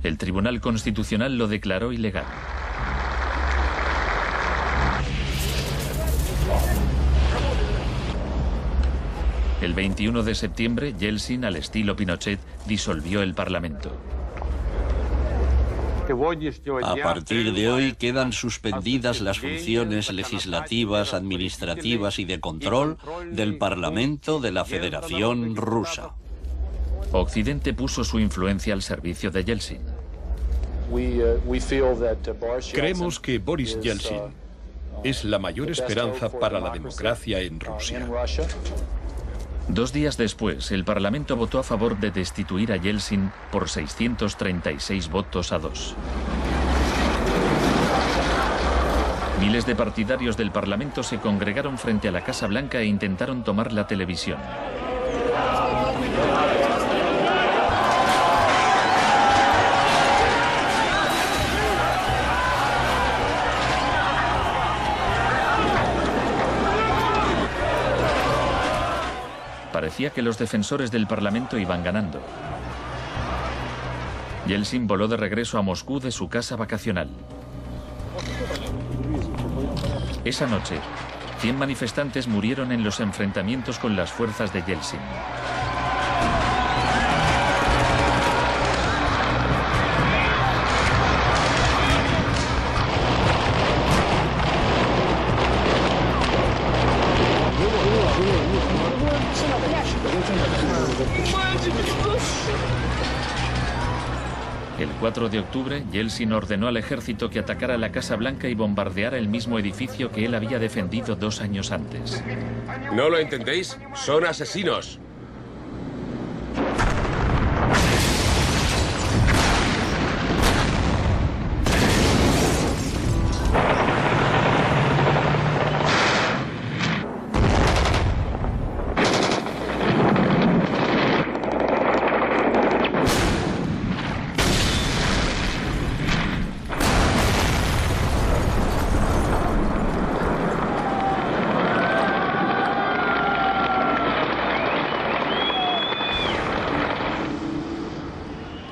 El Tribunal Constitucional lo declaró ilegal. El 21 de septiembre, Yeltsin, al estilo Pinochet, disolvió el Parlamento. A partir de hoy quedan suspendidas las funciones legislativas, administrativas y de control del Parlamento de la Federación Rusa. Occidente puso su influencia al servicio de Yeltsin. Creemos que Boris Yeltsin es la mayor esperanza para la democracia en Rusia. 2 días después, el Parlamento votó a favor de destituir a Yeltsin por 636 votos a 2. Miles de partidarios del Parlamento se congregaron frente a la Casa Blanca e intentaron tomar la televisión. Parecía que los defensores del Parlamento iban ganando. Yeltsin voló de regreso a Moscú de su casa vacacional. Esa noche, 100 manifestantes murieron en los enfrentamientos con las fuerzas de Yeltsin. El 4 de octubre, Yeltsin ordenó al ejército que atacara la Casa Blanca y bombardeara el mismo edificio que él había defendido 2 años antes. ¿No lo entendéis? ¡Son asesinos!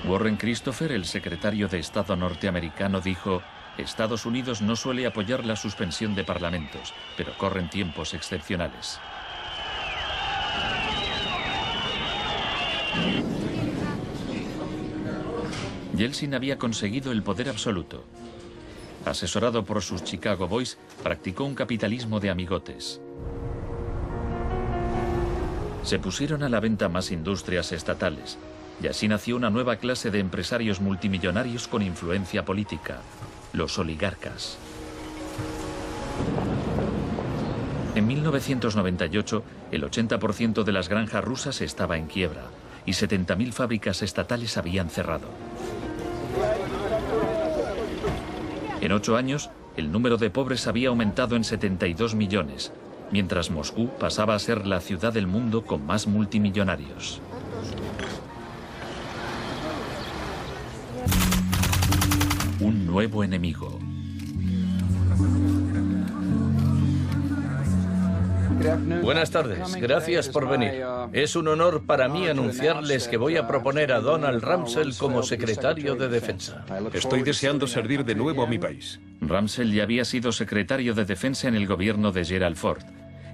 Warren Christopher, el secretario de Estado norteamericano, dijo: Estados Unidos no suele apoyar la suspensión de parlamentos, pero corren tiempos excepcionales. Yeltsin había conseguido el poder absoluto. Asesorado por sus Chicago Boys, practicó un capitalismo de amigotes. Se pusieron a la venta más industrias estatales, y así nació una nueva clase de empresarios multimillonarios con influencia política, los oligarcas. En 1998, el 80% de las granjas rusas estaba en quiebra y 70.000 fábricas estatales habían cerrado. En 8 años, el número de pobres había aumentado en 72 millones, mientras Moscú pasaba a ser la ciudad del mundo con más multimillonarios. Un nuevo enemigo. Buenas tardes, gracias por venir. Es un honor para mí anunciarles que voy a proponer a Donald Rumsfeld como secretario de Defensa. Estoy deseando servir de nuevo a mi país. Rumsfeld ya había sido secretario de Defensa en el gobierno de Gerald Ford.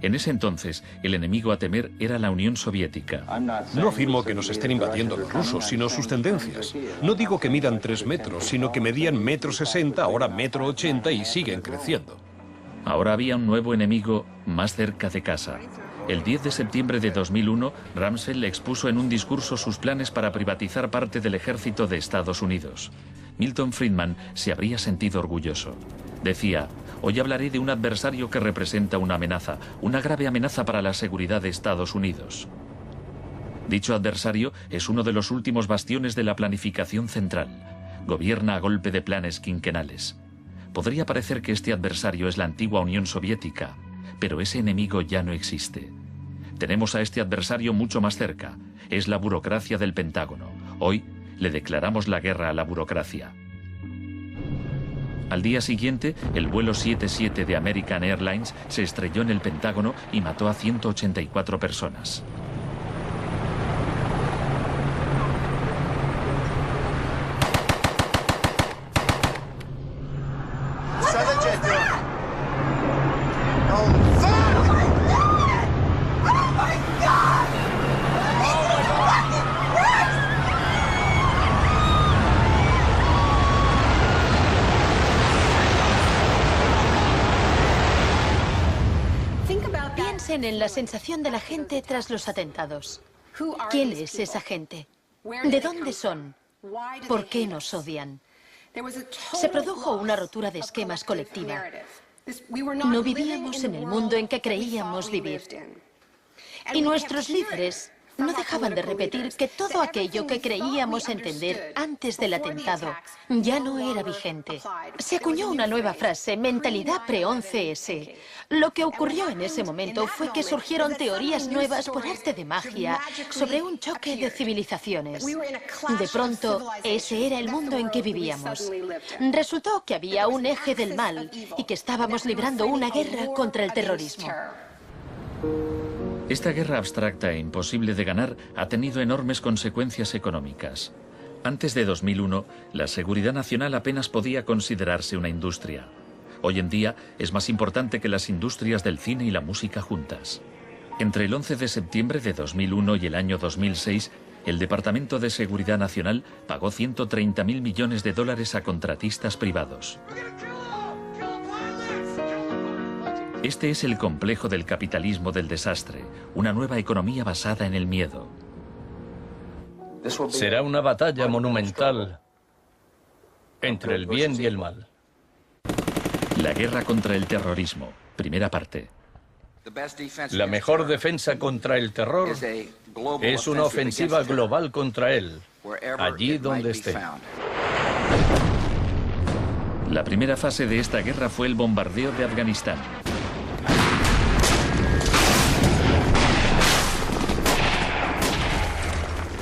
En ese entonces, el enemigo a temer era la Unión Soviética. No afirmo que nos estén invadiendo los rusos, sino sus tendencias. No digo que midan 3 metros, sino que medían 1,60 m, ahora 1,80 m y siguen creciendo. Ahora había un nuevo enemigo más cerca de casa. El 10 de septiembre de 2001, Rumsfeld expuso en un discurso sus planes para privatizar parte del ejército de Estados Unidos. Milton Friedman se habría sentido orgulloso. Decía: hoy hablaré de un adversario que representa una amenaza, una grave amenaza para la seguridad de Estados Unidos. Dicho adversario es uno de los últimos bastiones de la planificación central. Gobierna a golpe de planes quinquenales. Podría parecer que este adversario es la antigua Unión Soviética, pero ese enemigo ya no existe. Tenemos a este adversario mucho más cerca. Es la burocracia del Pentágono. Hoy le declaramos la guerra a la burocracia. Al día siguiente, el vuelo 77 de American Airlines se estrelló en el Pentágono y mató a 184 personas. Piensen en la sensación de la gente tras los atentados. ¿Quién es esa gente? ¿De dónde son? ¿Por qué nos odian? Se produjo una rotura de esquemas colectiva. No vivíamos en el mundo en que creíamos vivir. Y nuestros líderes no dejaban de repetir que todo aquello que creíamos entender antes del atentado ya no era vigente. Se acuñó una nueva frase, mentalidad pre-11S. Lo que ocurrió en ese momento fue que surgieron teorías nuevas por arte de magia sobre un choque de civilizaciones. De pronto, ese era el mundo en que vivíamos. Resultó que había un eje del mal y que estábamos librando una guerra contra el terrorismo. Esta guerra abstracta e imposible de ganar ha tenido enormes consecuencias económicas. Antes de 2001, la seguridad nacional apenas podía considerarse una industria. Hoy en día es más importante que las industrias del cine y la música juntas. Entre el 11 de septiembre de 2001 y el año 2006, el Departamento de Seguridad Nacional pagó $130.000 millones a contratistas privados. Este es el complejo del capitalismo del desastre, una nueva economía basada en el miedo. Será una batalla monumental entre el bien y el mal. La guerra contra el terrorismo, primera parte. La mejor defensa contra el terror es una ofensiva global contra él, allí donde esté. La primera fase de esta guerra fue el bombardeo de Afganistán.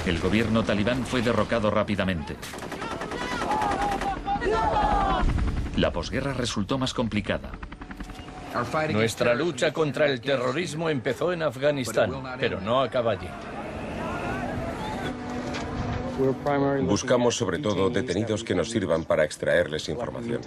El gobierno talibán fue derrocado rápidamente. La posguerra resultó más complicada. Nuestra lucha contra el terrorismo empezó en Afganistán, pero no acaba allí. Buscamos sobre todo detenidos que nos sirvan para extraerles información.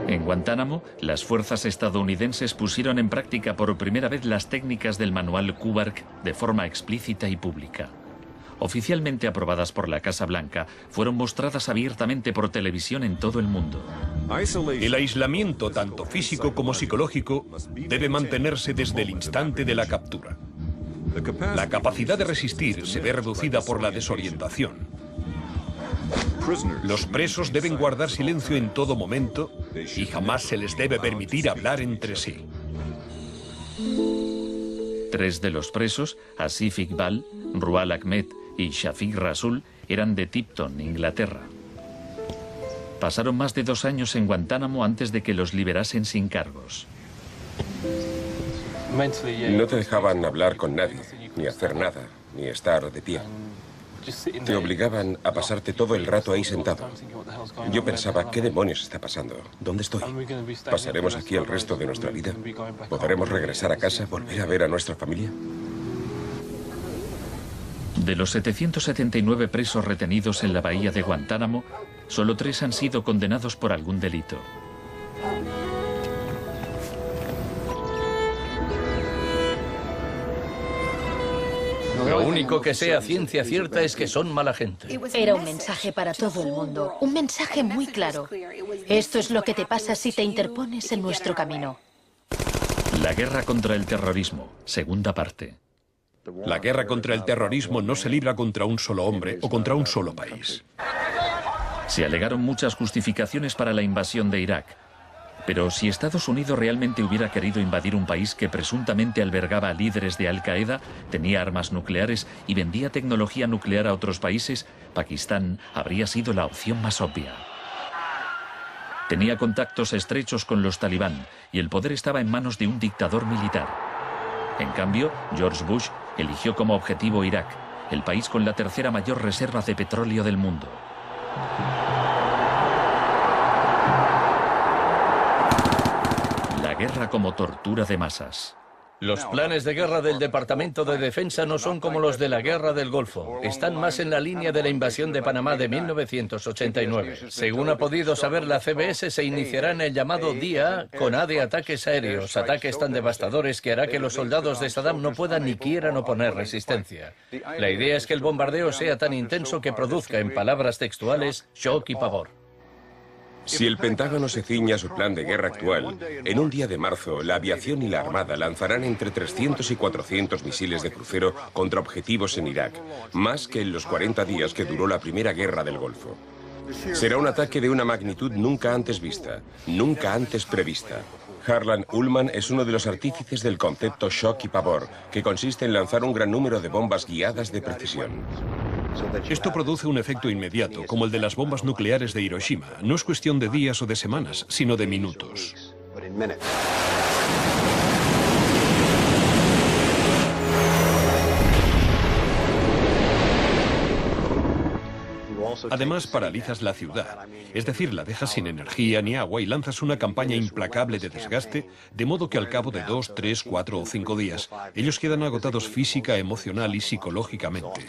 En Guantánamo, las fuerzas estadounidenses pusieron en práctica por primera vez las técnicas del manual Kubark de forma explícita y pública. Oficialmente aprobadas por la Casa Blanca, fueron mostradas abiertamente por televisión en todo el mundo. El aislamiento, tanto físico como psicológico, debe mantenerse desde el instante de la captura. La capacidad de resistir se ve reducida por la desorientación. Los presos deben guardar silencio en todo momento y jamás se les debe permitir hablar entre sí. 3 de los presos, Asif Iqbal, Rual Ahmed y Shafiq Rasul, eran de Tipton, Inglaterra. Pasaron más de 2 años en Guantánamo antes de que los liberasen sin cargos. No te dejaban hablar con nadie, ni hacer nada, ni estar de pie. Te obligaban a pasarte todo el rato ahí sentado. Yo pensaba, ¿qué demonios está pasando? ¿Dónde estoy? ¿Pasaremos aquí el resto de nuestra vida? ¿Podremos regresar a casa, volver a ver a nuestra familia? De los 779 presos retenidos en la bahía de Guantánamo, solo 3 han sido condenados por algún delito. Lo único que sé a ciencia cierta es que son mala gente. Era un mensaje para todo el mundo, un mensaje muy claro. Esto es lo que te pasa si te interpones en nuestro camino. La guerra contra el terrorismo, segunda parte. La guerra contra el terrorismo no se libra contra un solo hombre o contra un solo país. Se alegaron muchas justificaciones para la invasión de Irak. Pero si Estados Unidos realmente hubiera querido invadir un país que presuntamente albergaba a líderes de Al-Qaeda, tenía armas nucleares y vendía tecnología nuclear a otros países, Pakistán habría sido la opción más obvia. Tenía contactos estrechos con los talibán y el poder estaba en manos de un dictador militar. En cambio, George Bush eligió como objetivo Irak, el país con la tercera mayor reserva de petróleo del mundo. La guerra como tortura de masas. Los planes de guerra del Departamento de Defensa no son como los de la Guerra del Golfo. Están más en la línea de la invasión de Panamá de 1989. Según ha podido saber la CBS, se iniciará en el llamado Día A con A de ataques aéreos, ataques tan devastadores que hará que los soldados de Saddam no puedan ni quieran oponer resistencia. La idea es que el bombardeo sea tan intenso que produzca, en palabras textuales, shock y pavor. Si el Pentágono se ciña a su plan de guerra actual, en un día de marzo, la aviación y la armada lanzarán entre 300 y 400 misiles de crucero contra objetivos en Irak, más que en los 40 días que duró la primera guerra del Golfo. Será un ataque de una magnitud nunca antes vista, nunca antes prevista. Harlan Ullman es uno de los artífices del concepto shock y pavor, que consiste en lanzar un gran número de bombas guiadas de precisión. Esto produce un efecto inmediato, como el de las bombas nucleares de Hiroshima. No es cuestión de días o de semanas, sino de minutos. Además, paralizas la ciudad, es decir, la dejas sin energía ni agua y lanzas una campaña implacable de desgaste, de modo que al cabo de 2, 3, 4 o 5 días, ellos quedan agotados física, emocional y psicológicamente.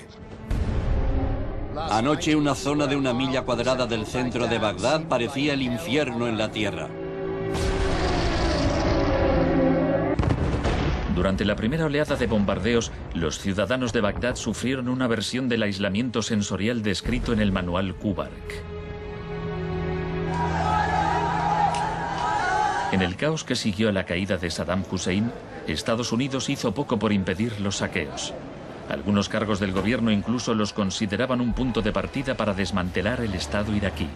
Anoche una zona de 1 milla cuadrada del centro de Bagdad parecía el infierno en la tierra. Durante la primera oleada de bombardeos, los ciudadanos de Bagdad sufrieron una versión del aislamiento sensorial descrito en el manual Kubark. En el caos que siguió a la caída de Saddam Hussein, Estados Unidos hizo poco por impedir los saqueos. Algunos cargos del gobierno incluso los consideraban un punto de partida para desmantelar el Estado iraquí.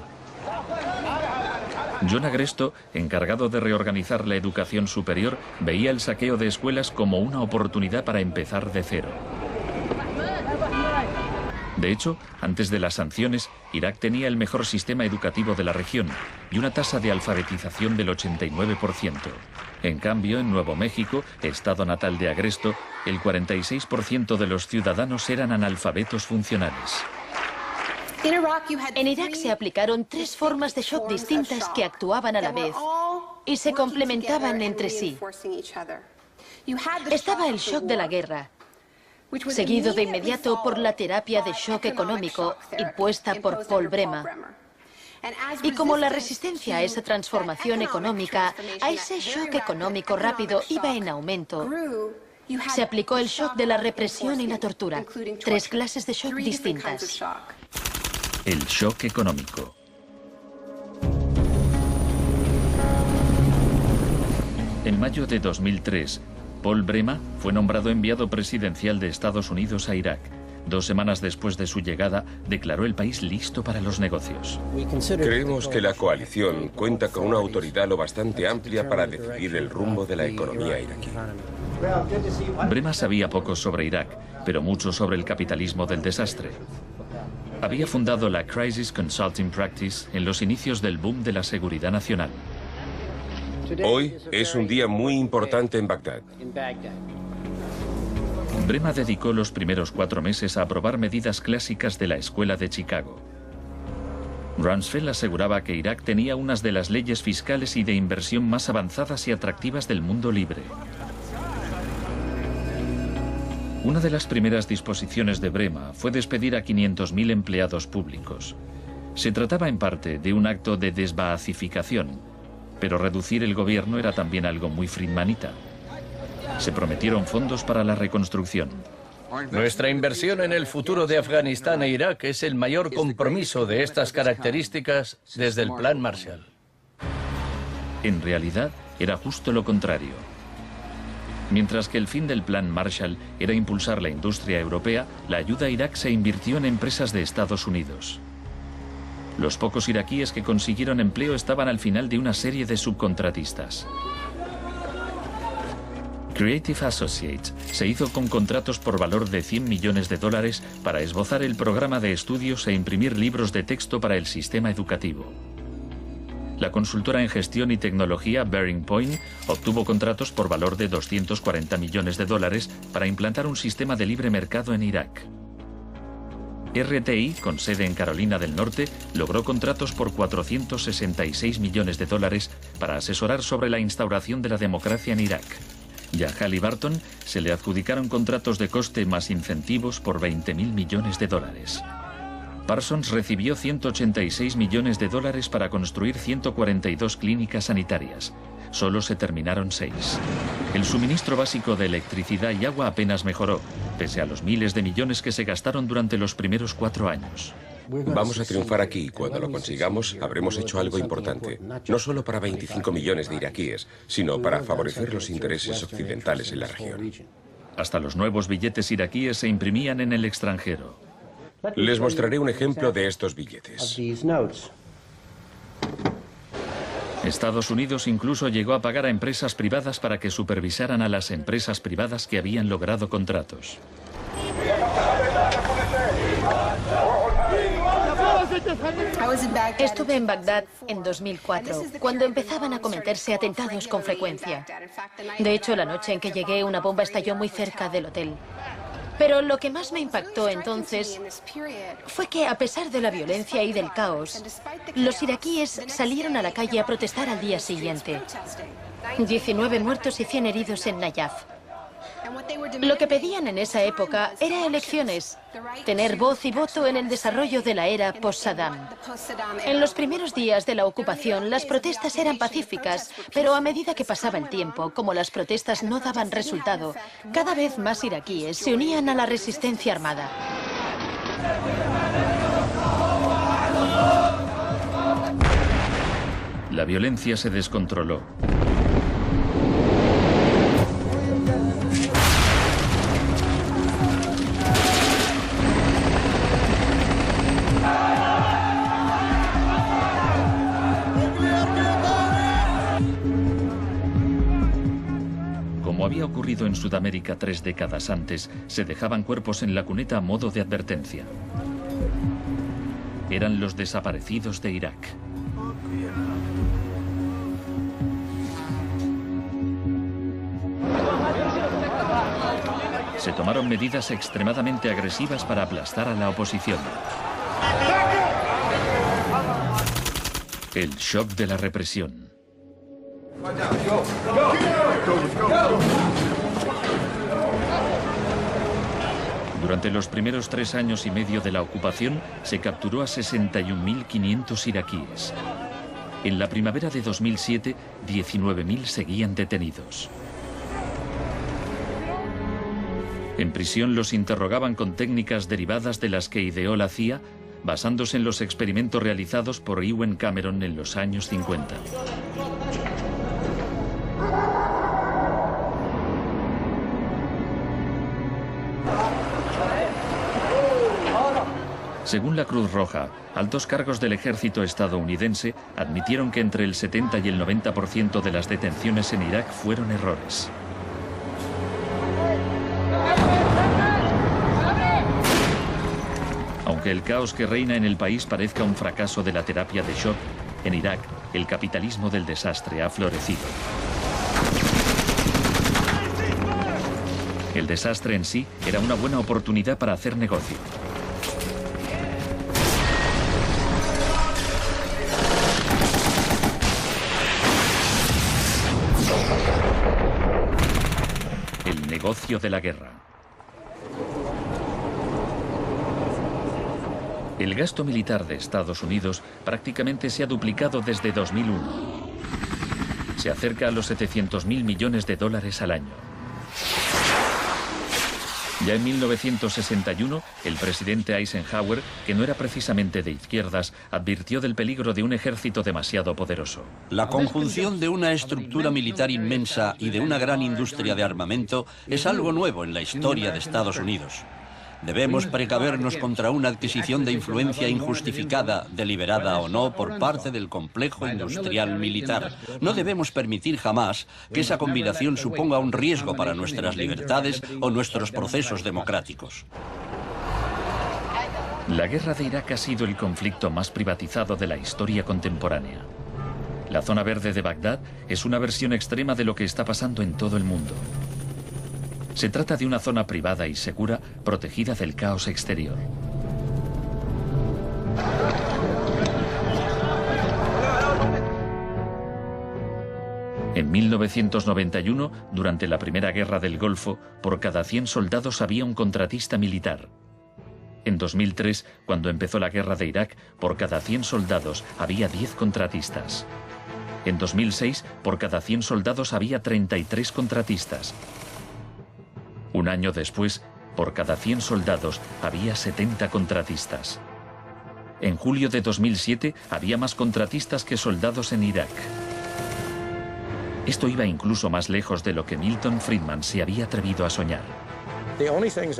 John Agresto, encargado de reorganizar la educación superior, veía el saqueo de escuelas como una oportunidad para empezar de cero. De hecho, antes de las sanciones, Irak tenía el mejor sistema educativo de la región y una tasa de alfabetización del 89%. En cambio, en Nuevo México, estado natal de Agresto, el 46% de los ciudadanos eran analfabetos funcionales. En Irak se aplicaron 3 formas de shock distintas que actuaban a la vez y se complementaban entre sí. Estaba el shock de la guerra, seguido de inmediato por la terapia de shock económico impuesta por Paul Bremer. Y como la resistencia a esa transformación económica, a ese shock económico rápido iba en aumento, se aplicó el shock de la represión y la tortura. 3 clases de shock distintas. El shock económico. En mayo de 2003, Paul Bremer fue nombrado enviado presidencial de Estados Unidos a Irak. 2 semanas después de su llegada, declaró el país listo para los negocios. Creemos que la coalición cuenta con una autoridad lo bastante amplia para decidir el rumbo de la economía iraquí. Bremer sabía poco sobre Irak, pero mucho sobre el capitalismo del desastre. Había fundado la Crisis Consulting Practice en los inicios del boom de la seguridad nacional. Hoy es un día muy importante en Bagdad. Bremer dedicó los primeros 4 meses a aprobar medidas clásicas de la Escuela de Chicago. Rumsfeld aseguraba que Irak tenía unas de las leyes fiscales y de inversión más avanzadas y atractivas del mundo libre. Una de las primeras disposiciones de Bremer fue despedir a 500.000 empleados públicos. Se trataba en parte de un acto de desbaacificación, pero reducir el gobierno era también algo muy friedmanita. Se prometieron fondos para la reconstrucción. Nuestra inversión en el futuro de Afganistán e Irak es el mayor compromiso de estas características desde el Plan Marshall. En realidad, era justo lo contrario. Mientras que el fin del Plan Marshall era impulsar la industria europea, la ayuda a Irak se invirtió en empresas de Estados Unidos. Los pocos iraquíes que consiguieron empleo estaban al final de una serie de subcontratistas. Creative Associates se hizo con contratos por valor de $100 millones para esbozar el programa de estudios e imprimir libros de texto para el sistema educativo. La consultora en gestión y tecnología Bearing Point obtuvo contratos por valor de $240 millones para implantar un sistema de libre mercado en Irak. RTI, con sede en Carolina del Norte, logró contratos por $466 millones para asesorar sobre la instauración de la democracia en Irak. Y a Halliburton se le adjudicaron contratos de coste más incentivos por $20.000 millones. Parsons recibió $186 millones para construir 142 clínicas sanitarias. Solo se terminaron 6. El suministro básico de electricidad y agua apenas mejoró, pese a los miles de millones que se gastaron durante los primeros 4 años. Vamos a triunfar aquí y cuando lo consigamos habremos hecho algo importante, no solo para 25 millones de iraquíes, sino para favorecer los intereses occidentales en la región. Hasta los nuevos billetes iraquíes se imprimían en el extranjero. Les mostraré un ejemplo de estos billetes. Estados Unidos incluso llegó a pagar a empresas privadas para que supervisaran a las empresas privadas que habían logrado contratos. Estuve en Bagdad en 2004, cuando empezaban a cometerse atentados con frecuencia. De hecho, la noche en que llegué, una bomba estalló muy cerca del hotel. Pero lo que más me impactó entonces fue que, a pesar de la violencia y del caos, los iraquíes salieron a la calle a protestar al día siguiente. 19 muertos y 100 heridos en Nayaf. Lo que pedían en esa época era elecciones, tener voz y voto en el desarrollo de la era post-Saddam. En los primeros días de la ocupación, las protestas eran pacíficas, pero a medida que pasaba el tiempo, como las protestas no daban resultado, cada vez más iraquíes se unían a la resistencia armada. La violencia se descontroló. Como había ocurrido en Sudamérica 3 décadas antes, se dejaban cuerpos en la cuneta a modo de advertencia. Eran los desaparecidos de Irak. Se tomaron medidas extremadamente agresivas para aplastar a la oposición. El shock de la represión. Durante los primeros 3 años y medio de la ocupación, se capturó a 61.500 iraquíes. En la primavera de 2007, 19.000 seguían detenidos. En prisión los interrogaban con técnicas derivadas de las que ideó la CIA, basándose en los experimentos realizados por Ewen Cameron en los años 50. Según la Cruz Roja, altos cargos del ejército estadounidense admitieron que entre el 70 y el 90% de las detenciones en Irak fueron errores. Aunque el caos que reina en el país parezca un fracaso de la terapia de shock, en Irak el capitalismo del desastre ha florecido. El desastre en sí era una buena oportunidad para hacer negocio. El negocio de la guerra. El gasto militar de Estados Unidos prácticamente se ha duplicado desde 2001. Se acerca a los 700.000 millones de dólares al año. Ya en 1961, el presidente Eisenhower, que no era precisamente de izquierdas, advirtió del peligro de un ejército demasiado poderoso. La conjunción de una estructura militar inmensa y de una gran industria de armamento es algo nuevo en la historia de Estados Unidos. Debemos precavernos contra una adquisición de influencia injustificada, deliberada o no, por parte del complejo industrial militar. No debemos permitir jamás que esa combinación suponga un riesgo para nuestras libertades o nuestros procesos democráticos. La guerra de Irak ha sido el conflicto más privatizado de la historia contemporánea. La zona verde de Bagdad es una versión extrema de lo que está pasando en todo el mundo. Se trata de una zona privada y segura, protegida del caos exterior. En 1991, durante la Primera Guerra del Golfo, por cada 100 soldados había un contratista militar. En 2003, cuando empezó la guerra de Irak, por cada 100 soldados había 10 contratistas. En 2006, por cada 100 soldados había 33 contratistas. Un año después, por cada 100 soldados había 70 contratistas. En julio de 2007 había más contratistas que soldados en Irak. Esto iba incluso más lejos de lo que Milton Friedman se había atrevido a soñar.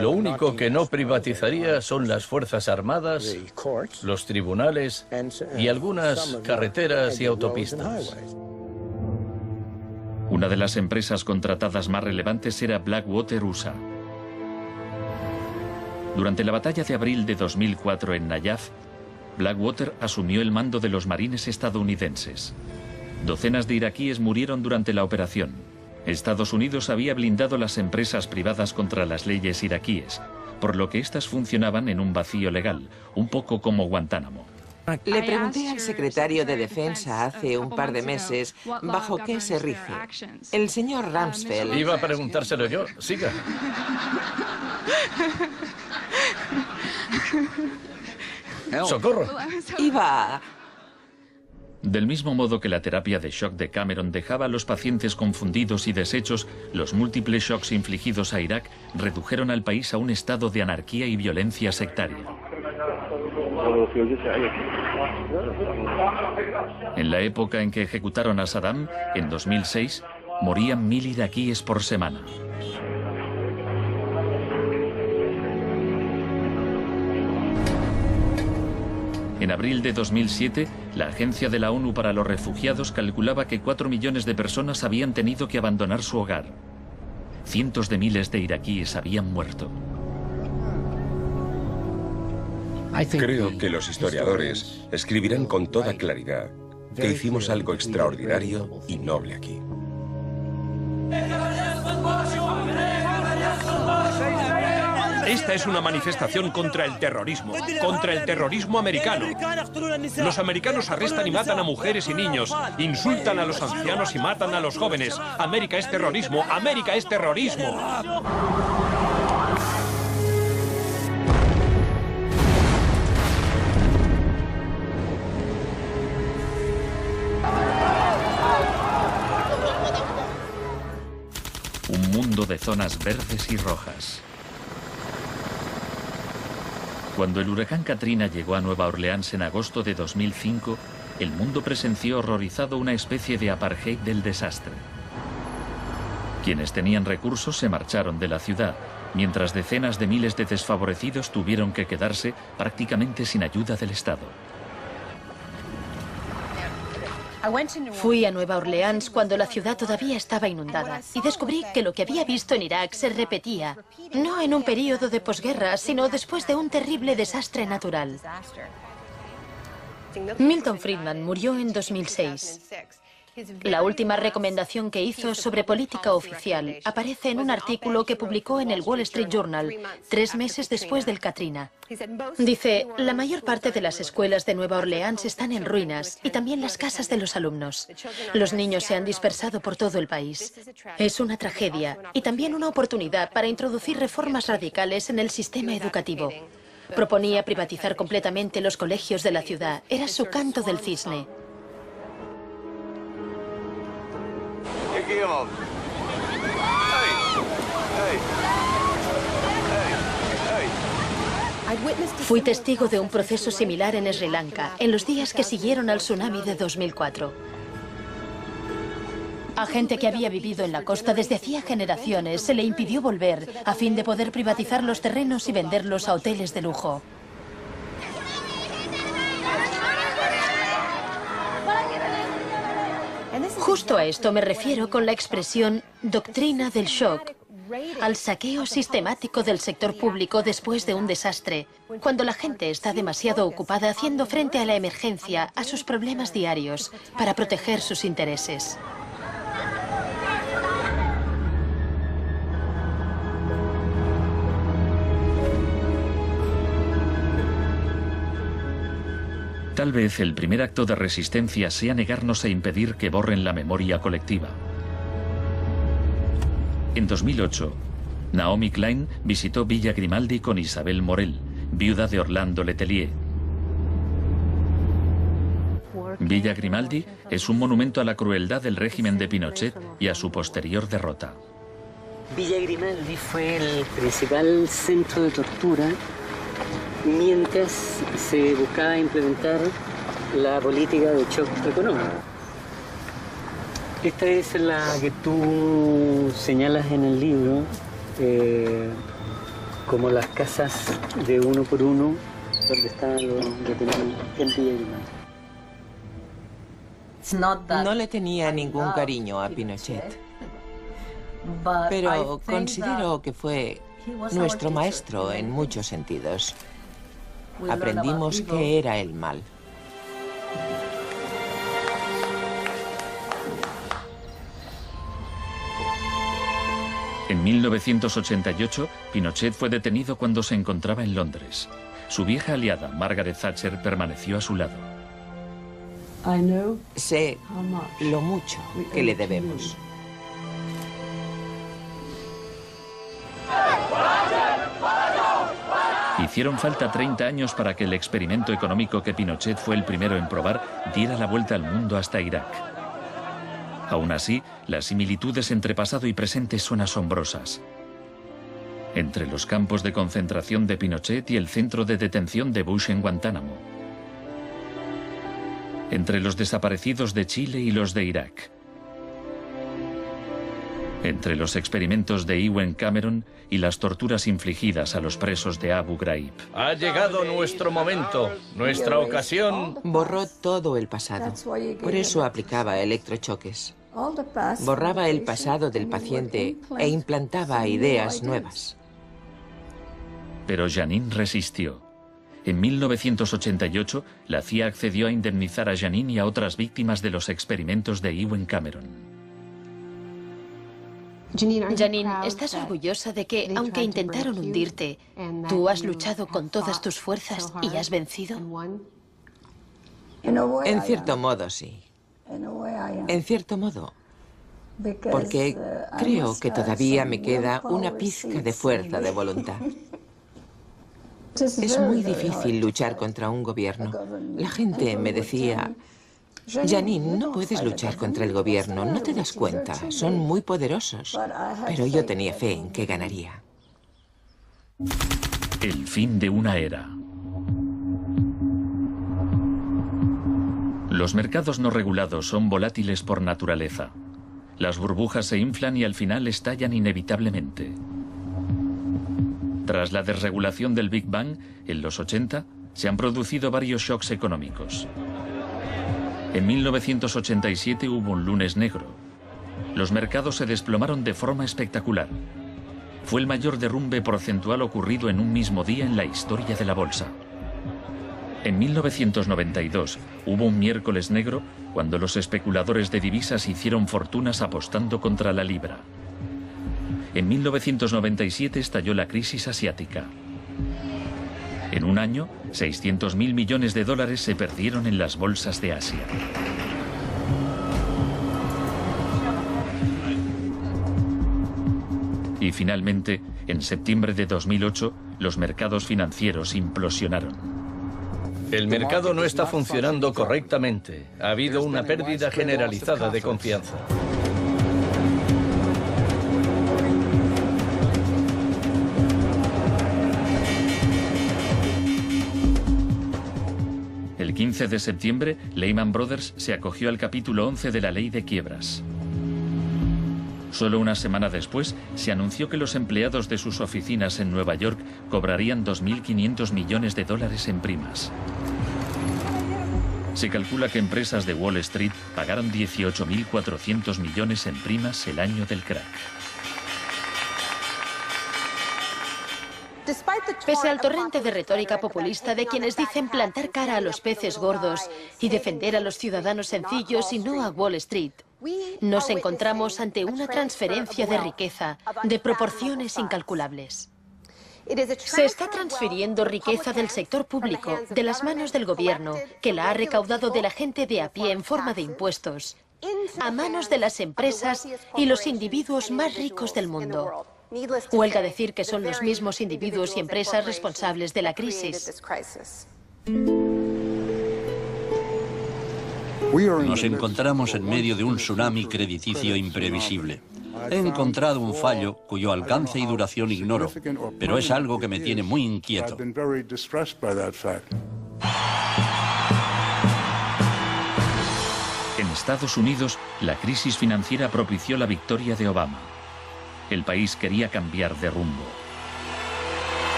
Lo único que no privatizaría son las Fuerzas Armadas, los tribunales y algunas carreteras y autopistas. Una de las empresas contratadas más relevantes era Blackwater USA. Durante la batalla de abril de 2004 en Nayaf, Blackwater asumió el mando de los marines estadounidenses. Docenas de iraquíes murieron durante la operación. Estados Unidos había blindado las empresas privadas contra las leyes iraquíes, por lo que éstas funcionaban en un vacío legal, un poco como Guantánamo. Le pregunté al secretario de Defensa hace un par de meses bajo qué se rige. El señor Rumsfeld... Iba a preguntárselo yo. Siga. ¡Socorro! Iba... Del mismo modo que la terapia de shock de Cameron dejaba a los pacientes confundidos y deshechos, los múltiples shocks infligidos a Irak redujeron al país a un estado de anarquía y violencia sectaria. En la época en que ejecutaron a Saddam, en 2006, morían 1000 iraquíes por semana. En abril de 2007, la Agencia de la ONU para los Refugiados calculaba que 4 millones de personas habían tenido que abandonar su hogar. Cientos de miles de iraquíes habían muerto. Creo que los historiadores escribirán con toda claridad que hicimos algo extraordinario y noble aquí. Esta es una manifestación contra el terrorismo americano. Los americanos arrestan y matan a mujeres y niños, insultan a los ancianos y matan a los jóvenes. América es terrorismo, América es terrorismo. Un mundo de zonas verdes y rojas. Cuando el huracán Katrina llegó a Nueva Orleans en agosto de 2005, el mundo presenció horrorizado una especie de apartheid del desastre. Quienes tenían recursos se marcharon de la ciudad, mientras decenas de miles de desfavorecidos tuvieron que quedarse prácticamente sin ayuda del Estado. Fui a Nueva Orleans cuando la ciudad todavía estaba inundada y descubrí que lo que había visto en Irak se repetía, no en un período de posguerra, sino después de un terrible desastre natural. Milton Friedman murió en 2006. La última recomendación que hizo sobre política oficial aparece en un artículo que publicó en el Wall Street Journal 3 meses después del Katrina. Dice, la mayor parte de las escuelas de Nueva Orleans están en ruinas y también las casas de los alumnos. Los niños se han dispersado por todo el país. Es una tragedia y también una oportunidad para introducir reformas radicales en el sistema educativo. Proponía privatizar completamente los colegios de la ciudad. Era su canto del cisne. Fui testigo de un proceso similar en Sri Lanka, en los días que siguieron al tsunami de 2004. A gente que había vivido en la costa desde hacía generaciones se le impidió volver a fin de poder privatizar los terrenos y venderlos a hoteles de lujo. Justo a esto me refiero con la expresión doctrina del shock, al saqueo sistemático del sector público después de un desastre, cuando la gente está demasiado ocupada haciendo frente a la emergencia, a sus problemas diarios, para proteger sus intereses. Tal vez el primer acto de resistencia sea negarnos a impedir que borren la memoria colectiva. En 2008, Naomi Klein visitó Villa Grimaldi con Isabel Morel, viuda de Orlando Letelier. Villa Grimaldi es un monumento a la crueldad del régimen de Pinochet y a su posterior derrota. Villa Grimaldi fue el principal centro de tortura mientras se buscaba implementar la política de shock económico. Esta es la que tú señalas en el libro como las casas de uno por uno donde estaban los detenidos en Villa Grimaldi. No le tenía ningún cariño a Pinochet, pero considero que fue nuestro maestro en muchos sentidos. Aprendimos qué era el mal. En 1988, Pinochet fue detenido cuando se encontraba en Londres. Su vieja aliada, Margaret Thatcher, permaneció a su lado. Sé lo mucho que le debemos. Hicieron falta 30 años para que el experimento económico que Pinochet fue el primero en probar diera la vuelta al mundo hasta Irak. Aún así, las similitudes entre pasado y presente son asombrosas. Entre los campos de concentración de Pinochet y el centro de detención de Bush en Guantánamo. entre los desaparecidos de Chile y los de Irak, entre los experimentos de Ewen Cameron y las torturas infligidas a los presos de Abu Ghraib. Ha llegado nuestro momento, nuestra ocasión. Borró todo el pasado. Por eso aplicaba electrochoques. Borraba el pasado del paciente e implantaba ideas nuevas. Pero Janine resistió. En 1988, la CIA accedió a indemnizar a Janine y a otras víctimas de los experimentos de Ewen Cameron. Janine, ¿estás orgullosa de que, aunque intentaron hundirte, tú has luchado con todas tus fuerzas y has vencido? En cierto modo, sí. En cierto modo. Porque creo que todavía me queda una pizca de fuerza de voluntad. Es muy difícil luchar contra un gobierno. La gente me decía: Janine, no puedes luchar contra el gobierno, no te das cuenta, son muy poderosos. Pero yo tenía fe en que ganaría. El fin de una era. Los mercados no regulados son volátiles por naturaleza. Las burbujas se inflan y al final estallan inevitablemente. Tras la desregulación del Big Bang, en los 80, se han producido varios shocks económicos. En 1987 hubo un lunes negro. Los mercados se desplomaron de forma espectacular. Fue el mayor derrumbe porcentual ocurrido en un mismo día en la historia de la bolsa. En 1992 hubo un miércoles negro cuando los especuladores de divisas hicieron fortunas apostando contra la libra. En 1997 estalló la crisis asiática. En un año, 600.000 millones de dólares se perdieron en las bolsas de Asia. Y finalmente, en septiembre de 2008, los mercados financieros implosionaron. El mercado no está funcionando correctamente. Ha habido una pérdida generalizada de confianza. El 15 de septiembre, Lehman Brothers se acogió al capítulo 11 de la Ley de Quiebras. Solo una semana después, se anunció que los empleados de sus oficinas en Nueva York cobrarían 2.500 millones de dólares en primas. Se calcula que empresas de Wall Street pagaron 18.400 millones en primas el año del crack. Pese al torrente de retórica populista de quienes dicen plantar cara a los peces gordos y defender a los ciudadanos sencillos y no a Wall Street, nos encontramos ante una transferencia de riqueza de proporciones incalculables. Se está transfiriendo riqueza del sector público, de las manos del gobierno, que la ha recaudado de la gente de a pie en forma de impuestos, a manos de las empresas y los individuos más ricos del mundo. Huelga decir que son los mismos individuos y empresas responsables de la crisis. Nos encontramos en medio de un tsunami crediticio imprevisible. He encontrado un fallo cuyo alcance y duración ignoro, pero es algo que me tiene muy inquieto. En Estados Unidos, la crisis financiera propició la victoria de Obama. El país quería cambiar de rumbo.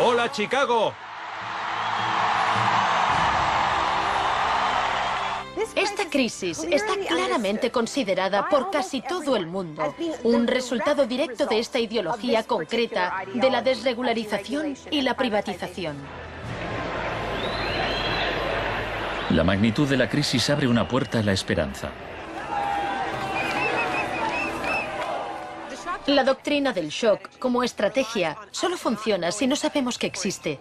¡Hola, Chicago! Esta crisis está claramente considerada por casi todo el mundo un resultado directo de esta ideología concreta de la desregularización y la privatización. La magnitud de la crisis abre una puerta a la esperanza. La doctrina del shock, como estrategia, solo funciona si no sabemos que existe.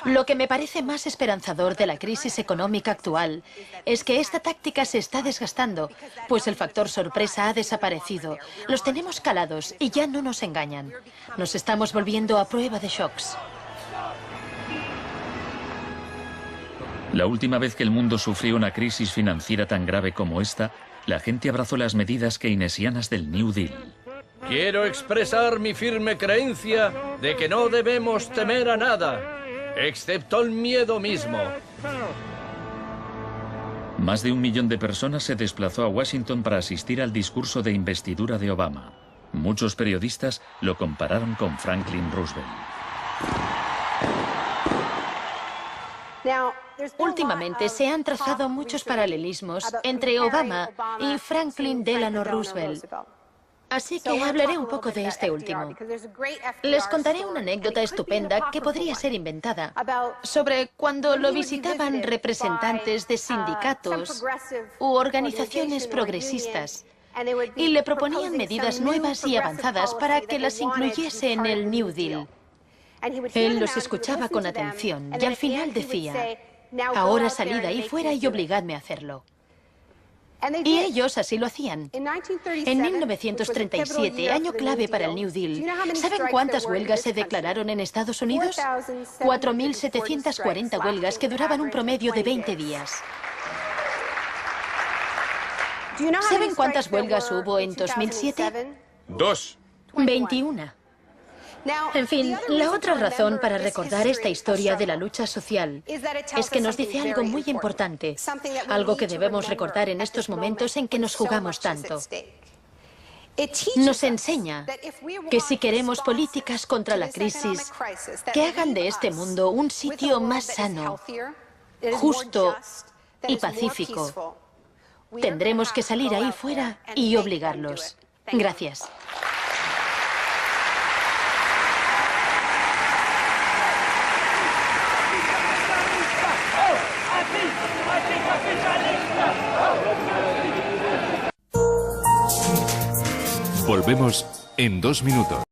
Lo que me parece más esperanzador de la crisis económica actual es que esta táctica se está desgastando, pues el factor sorpresa ha desaparecido. Los tenemos calados y ya no nos engañan. Nos estamos volviendo a prueba de shocks. La última vez que el mundo sufrió una crisis financiera tan grave como esta, la gente abrazó las medidas keynesianas del New Deal. Quiero expresar mi firme creencia de que no debemos temer a nada, excepto el miedo mismo. Más de 1 millón de personas se desplazó a Washington para asistir al discurso de investidura de Obama. Muchos periodistas lo compararon con Franklin Roosevelt. Últimamente se han trazado muchos paralelismos entre Obama y Franklin Delano Roosevelt. Así que hablaré un poco de este último. Les contaré una anécdota estupenda que podría ser inventada sobre cuando lo visitaban representantes de sindicatos u organizaciones progresistas y le proponían medidas nuevas y avanzadas para que las incluyese en el New Deal. Él los escuchaba con atención y al final decía: ahora salid ahí fuera y obligadme a hacerlo. Y ellos así lo hacían. En 1937, año clave para el New Deal, ¿saben cuántas huelgas se declararon en Estados Unidos? 4.740 huelgas que duraban un promedio de 20 días. ¿Saben cuántas huelgas hubo en 2007? 2. 21. En fin, la otra razón para recordar esta historia de la lucha social es que nos dice algo muy importante, algo que debemos recordar en estos momentos en que nos jugamos tanto. Nos enseña que si queremos políticas contra la crisis que hagan de este mundo un sitio más sano, justo y pacífico, tendremos que salir ahí fuera y obligarlos. Gracias. Volvemos en 2 minutos.